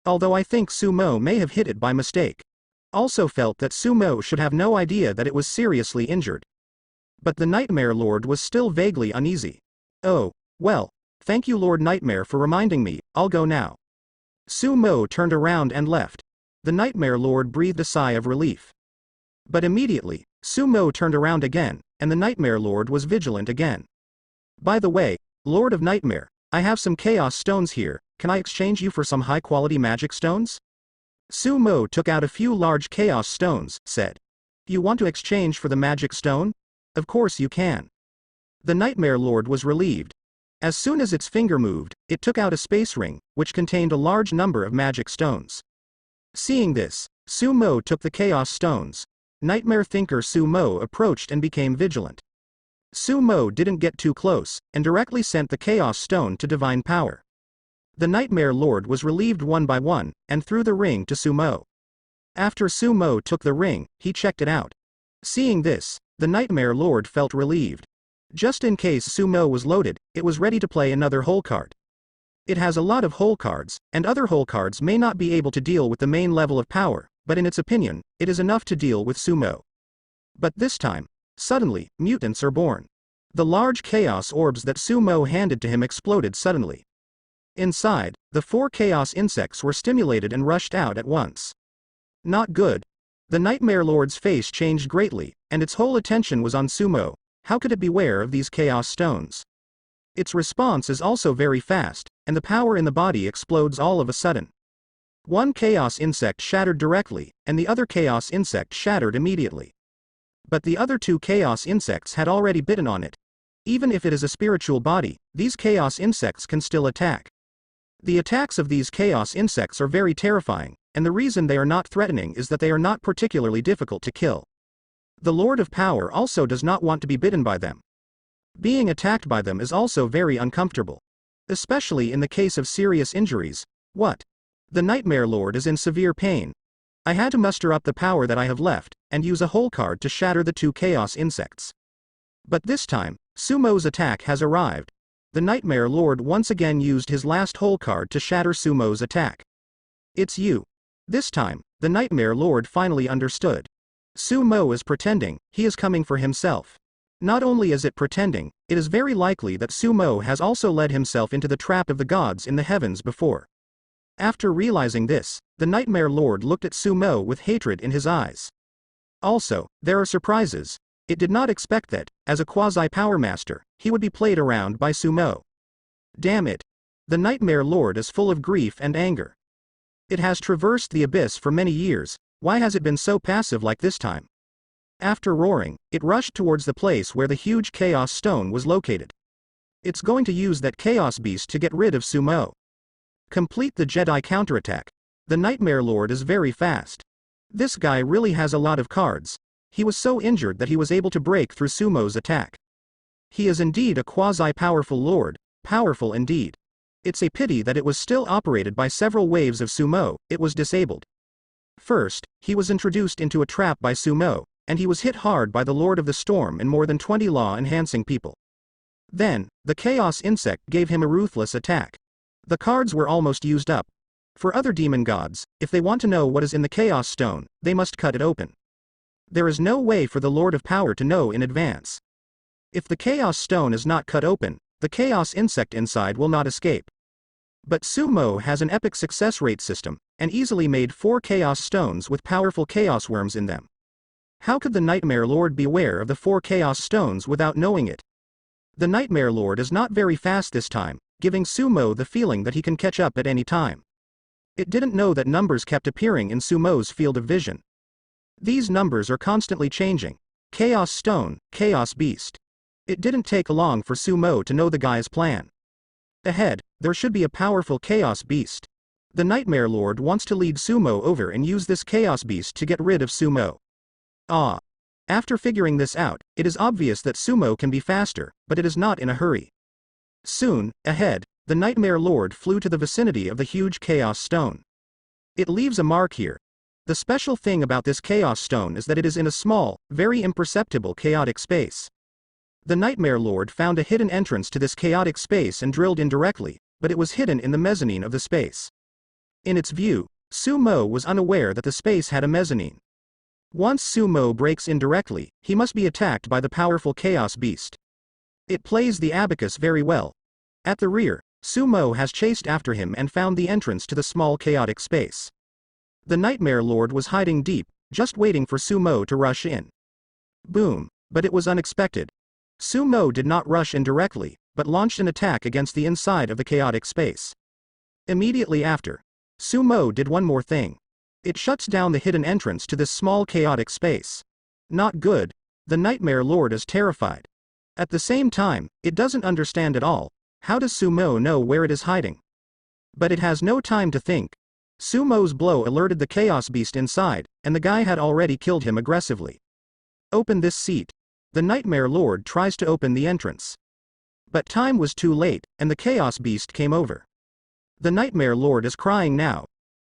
Although I think Sumo may have hit it by mistake. Also felt that Sumo should have no idea that it was seriously injured. But the Nightmare Lord was still vaguely uneasy. Oh, well, thank you Lord Nightmare for reminding me, I'll go now. Sumo turned around and left. The Nightmare Lord breathed a sigh of relief. But immediately, Sumo turned around again, and the Nightmare Lord was vigilant again. By the way, Lord of Nightmare, I have some Chaos Stones here, can I exchange you for some high-quality magic stones? Sumo took out a few large Chaos Stones, said. You want to exchange for the magic stone? Of course you can. The Nightmare Lord was relieved. As soon as its finger moved, it took out a space ring, which contained a large number of magic stones. Seeing this, Sumo took the Chaos Stones. Nightmare Thinker Sumo approached and became vigilant. Sumo didn't get too close, and directly sent the Chaos Stone to Divine Power. The Nightmare Lord was relieved one by one, and threw the ring to Sumo. After Sumo took the ring, he checked it out. Seeing this, the Nightmare Lord felt relieved. Just in case Sumo was loaded, it was ready to play another hole card. It has a lot of hole cards, and other hole cards may not be able to deal with the main level of power, but in its opinion, it is enough to deal with Sumo. But this time, suddenly, mutants are born. The large chaos orbs that Sumo handed to him exploded suddenly. Inside, the 4 chaos insects were stimulated and rushed out at once. Not good. The Nightmare Lord's face changed greatly, and its whole attention was on Sumo. How could it beware of these chaos stones? Its response is also very fast, and the power in the body explodes all of a sudden. One chaos insect shattered directly, and the other chaos insect shattered immediately. But the other 2 chaos insects had already bitten on it. Even if it is a spiritual body, these chaos insects can still attack. The attacks of these chaos insects are very terrifying, and the reason they are not threatening is that they are not particularly difficult to kill. The Lord of Power also does not want to be bitten by them. Being attacked by them is also very uncomfortable. Especially in the case of serious injuries. What? The Nightmare Lord is in severe pain. I had to muster up the power that I have left, and use a hole card to shatter the 2 chaos insects. But this time, Sumo's attack has arrived. The Nightmare Lord once again used his last hole card to shatter Sumo's attack. It's you. This time, the Nightmare Lord finally understood. Sumo is pretending, he is coming for himself. Not only is it pretending, it is very likely that Sumo has also led himself into the trap of the gods in the heavens before. After realizing this, the Nightmare Lord looked at Sumo with hatred in his eyes. Also, there are surprises. It did not expect that, as a quasi-power master, he would be played around by Sumo. Damn it. The Nightmare Lord is full of grief and anger. It has traversed the abyss for many years, why has it been so passive like this time? After roaring, it rushed towards the place where the huge Chaos Stone was located. It's going to use that Chaos Beast to get rid of Sumo. Complete the Jedi counterattack. The Nightmare Lord is very fast. This guy really has a lot of cards. He was so injured that he was able to break through Sumo's attack. He is indeed a quasi-powerful lord, powerful indeed. It's a pity that it was still operated by several waves of Sumo, it was disabled. First, he was introduced into a trap by Sumo, and he was hit hard by the Lord of the Storm and more than 20 law-enhancing people. Then, the Chaos Insect gave him a ruthless attack. The cards were almost used up. For other demon gods, if they want to know what is in the Chaos Stone, they must cut it open. There is no way for the Lord of Power to know in advance. If the Chaos Stone is not cut open, the Chaos Insect inside will not escape. But Sumo has an epic success rate system, and easily made 4 Chaos Stones with powerful Chaos Worms in them. How could the Nightmare Lord be aware of the 4 Chaos Stones without knowing it? The Nightmare Lord is not very fast this time, giving Sumo the feeling that he can catch up at any time. It didn't know that numbers kept appearing in Sumo's field of vision. These numbers are constantly changing. Chaos Stone, Chaos Beast. It didn't take long for Sumo to know the guy's plan. Ahead, there should be a powerful Chaos Beast. The Nightmare Lord wants to lead Sumo over and use this Chaos Beast to get rid of Sumo. After figuring this out, it is obvious that Sumo can be faster, but it is not in a hurry. Soon, ahead, the Nightmare Lord flew to the vicinity of the huge Chaos Stone. It leaves a mark here. The special thing about this Chaos Stone is that it is in a small, very imperceptible chaotic space. The Nightmare Lord found a hidden entrance to this chaotic space and drilled in directly, but it was hidden in the mezzanine of the space. In its view, Sumo was unaware that the space had a mezzanine. Once Sumo breaks in directly, he must be attacked by the powerful Chaos Beast. It plays the abacus very well. At the rear, Sumo has chased after him and found the entrance to the small chaotic space. The Nightmare Lord was hiding deep, just waiting for Sumo to rush in. Boom, but it was unexpected. Sumo did not rush in directly, but launched an attack against the inside of the chaotic space. Immediately after, Sumo did one more thing. It shuts down the hidden entrance to this small chaotic space. Not good. The Nightmare Lord is terrified. At the same time, it doesn't understand at all. How does Sumo know where it is hiding? But it has no time to think. Sumo's blow alerted the Chaos Beast inside, and the guy had already killed him aggressively. Open this seat. The Nightmare Lord tries to open the entrance. But time was too late, and the Chaos Beast came over. The Nightmare Lord is crying now.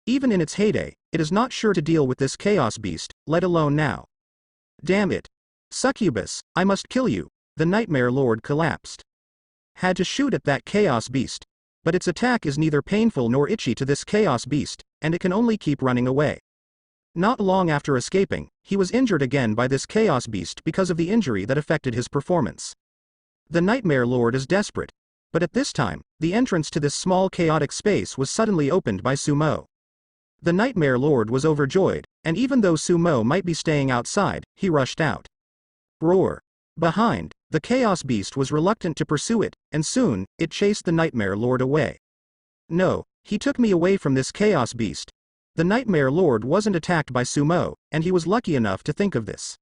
Even in its heyday, it is not sure to deal with this Chaos Beast, let alone now. Damn it. Succubus, I must kill you. The Nightmare Lord collapsed. Had to shoot at that Chaos Beast. But its attack is neither painful nor itchy to this Chaos Beast, and it can only keep running away. Not long after escaping, he was injured again by this Chaos Beast because of the injury that affected his performance. The Nightmare Lord is desperate. But at this time, the entrance to this small chaotic space was suddenly opened by Sumo. The Nightmare Lord was overjoyed, and even though Sumo might be staying outside, he rushed out. Roar. Behind, the Chaos Beast was reluctant to pursue it, and soon, it chased the Nightmare Lord away. No, he took me away from this Chaos Beast. The Nightmare Lord wasn't attacked by Sumo, and he was lucky enough to think of this.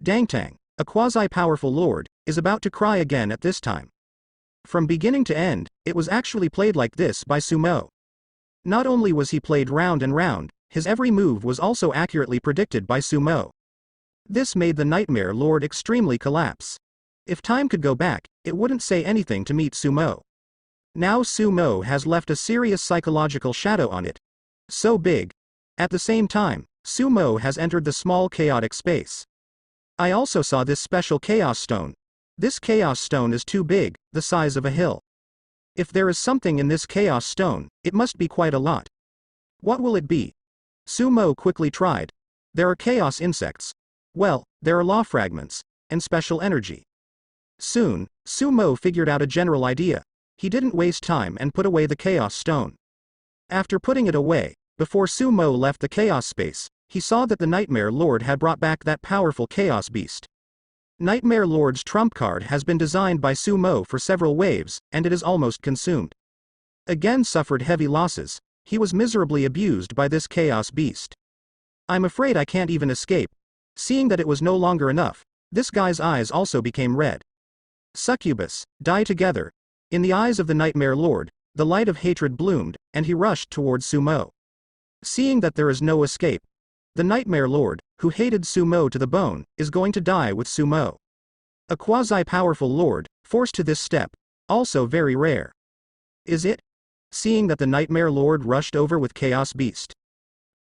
Dangtang, a quasi-powerful lord, is about to cry again at this time. From beginning to end, it was actually played like this by Sumo. Not only was he played round and round, his every move was also accurately predicted by Sumo. This made the Nightmare Lord extremely collapse. If time could go back, it wouldn't say anything to meet Sumo. Now Sumo has left a serious psychological shadow on it. So big. At the same time, Sumo has entered the small chaotic space. I also saw this special Chaos Stone. This Chaos Stone is too big, the size of a hill. If there is something in this Chaos Stone, it must be quite a lot. What will it be? Sumo quickly tried. There are chaos insects. Well, there are law fragments, and special energy. Soon, Sumo figured out a general idea. He didn't waste time and put away the Chaos Stone. After putting it away, before Sumo left the Chaos Space, he saw that the Nightmare Lord had brought back that powerful Chaos Beast. Nightmare Lord's trump card has been designed by Sumo for several waves, and it is almost consumed. Again suffered heavy losses. He was miserably abused by this Chaos Beast. I'm afraid I can't even escape. Seeing that it was no longer enough, this guy's eyes also became red. Succubus, die together. In the eyes of the Nightmare Lord, the light of hatred bloomed, and he rushed towards Sumo. Seeing that there is no escape, the Nightmare Lord, who hated Sumo to the bone, is going to die with Sumo. A quasi-powerful lord, forced to this step, also very rare. Is it? Seeing that the Nightmare Lord rushed over with Chaos Beast.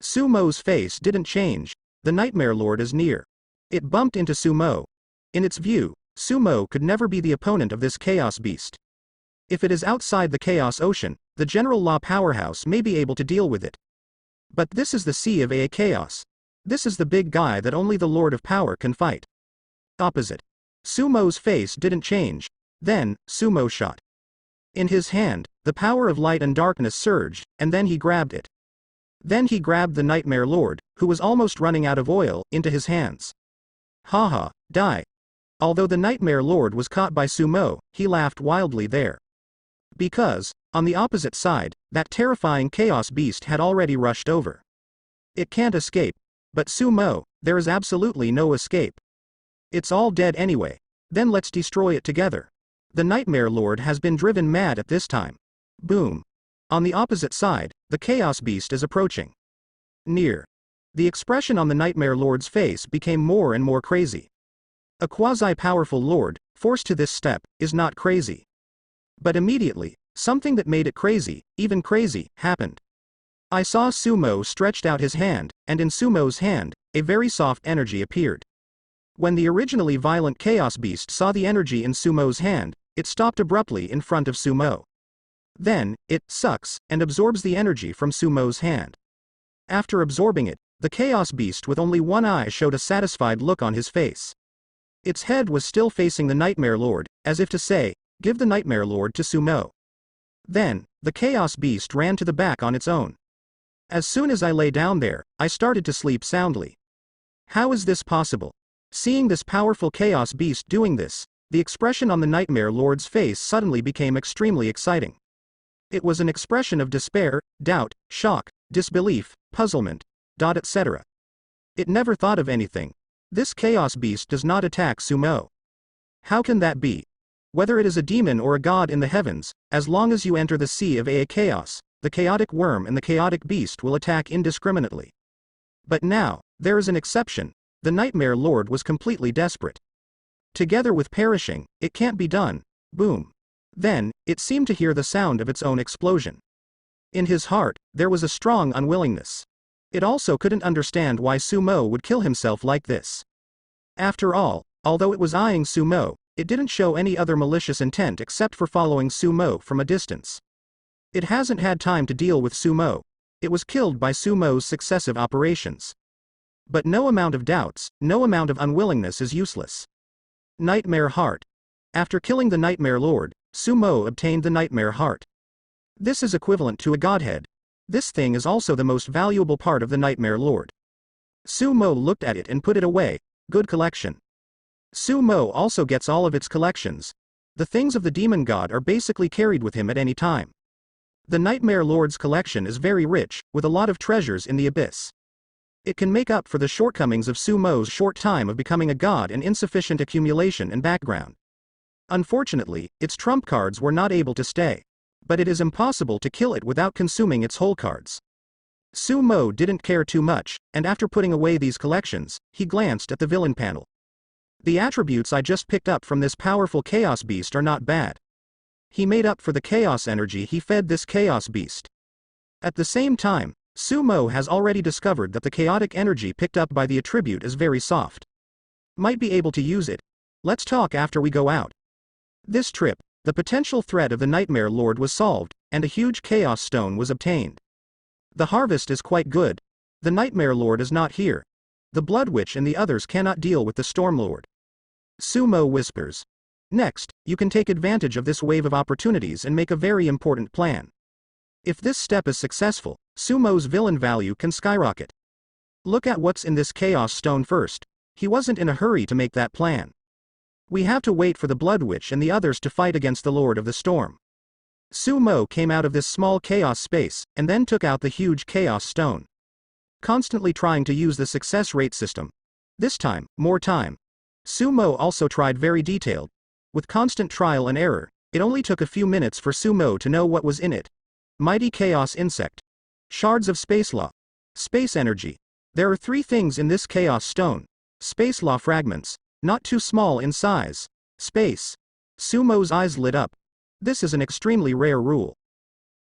Sumo's face didn't change. The Nightmare Lord is near. It bumped into Sumo. In its view, Sumo could never be the opponent of this Chaos Beast. If it is outside the Chaos Ocean, the General Law Powerhouse may be able to deal with it. But this is the Sea of A Chaos. This is the big guy that only the Lord of Power can fight. Opposite. Sumo's face didn't change. Then, Sumo shot. In his hand, the power of light and darkness surged, and then he grabbed it. Then he grabbed the Nightmare Lord, who was almost running out of oil, into his hands. Haha, die. Although the Nightmare Lord was caught by Sumo, he laughed wildly there. Because, on the opposite side, that terrifying Chaos Beast had already rushed over. It can't escape. But Sumo, there is absolutely no escape. It's all dead anyway. Then let's destroy it together. The Nightmare Lord has been driven mad at this time. Boom. On the opposite side, the Chaos Beast is approaching. Near. The expression on the Nightmare Lord's face became more and more crazy. A quasi-powerful lord, forced to this step, is not crazy. But immediately, something that made it crazy, even crazy, happened. I saw Sumo stretched out his hand, and in Sumo's hand, a very soft energy appeared. When the originally violent Chaos Beast saw the energy in Sumo's hand, it stopped abruptly in front of Sumo. Then, it sucks and absorbs the energy from Sumo's hand. After absorbing it, the Chaos Beast with only one eye showed a satisfied look on his face. Its head was still facing the Nightmare Lord, as if to say, give the Nightmare Lord to Sumo. Then, the Chaos Beast ran to the back on its own. As soon as I lay down there, I started to sleep soundly. How is this possible? Seeing this powerful Chaos Beast doing this, the expression on the Nightmare Lord's face suddenly became extremely exciting. It was an expression of despair, doubt, shock, disbelief, puzzlement, etc. It never thought of anything. This Chaos Beast does not attack Sumo. How can that be? Whether it is a demon or a god in the heavens, as long as you enter the sea of chaos, the chaotic worm and the chaotic beast will attack indiscriminately. But now, there is an exception. The Nightmare Lord was completely desperate. Together with perishing, it can't be done. Boom. Then, it seemed to hear the sound of its own explosion. In his heart, there was a strong unwillingness. It also couldn't understand why Sumo would kill himself like this. After all, although it was eyeing Sumo, it didn't show any other malicious intent except for following Sumo from a distance. It hasn't had time to deal with Sumo. It was killed by Sumo's successive operations. But no amount of doubts, no amount of unwillingness is useless. Nightmare Heart. After killing the Nightmare Lord, Sumo obtained the Nightmare Heart. This is equivalent to a godhead. This thing is also the most valuable part of the Nightmare Lord. Sumo looked at it and put it away. Good collection. Sumo also gets all of its collections. The things of the demon god are basically carried with him at any time. The Nightmare Lord's collection is very rich, with a lot of treasures in the abyss. It can make up for the shortcomings of Sumo's short time of becoming a god and insufficient accumulation and background. Unfortunately, its trump cards were not able to stay. But it is impossible to kill it without consuming its whole cards. Sumo didn't care too much, and after putting away these collections, he glanced at the villain panel. The attributes I just picked up from this powerful Chaos Beast are not bad. He made up for the chaos energy he fed this Chaos Beast. At the same time, Sumo has already discovered that the chaotic energy picked up by the attribute is very soft. Might be able to use it. Let's talk after we go out. This trip, the potential threat of the Nightmare Lord was solved, and a huge Chaos Stone was obtained. The harvest is quite good. The Nightmare Lord is not here. The Blood Witch and the others cannot deal with the Storm Lord. Sumo whispers. Next, you can take advantage of this wave of opportunities and make a very important plan. If this step is successful, Sumo's villain value can skyrocket. Look at what's in this Chaos Stone first. He wasn't in a hurry to make that plan. We have to wait for the Blood Witch and the others to fight against the Lord of the Storm. Sumo came out of this small chaos space, and then took out the huge Chaos Stone. Constantly trying to use the success rate system. This time, more time. Sumo also tried very detailed. With constant trial and error, it only took a few minutes for Sumo to know what was in it. Mighty Chaos Insect. Shards of Space Law. Space Energy. There are 3 things in this Chaos Stone. Space Law Fragments. Not too small in size. Space. Sumo's eyes lit up. This is an extremely rare rule.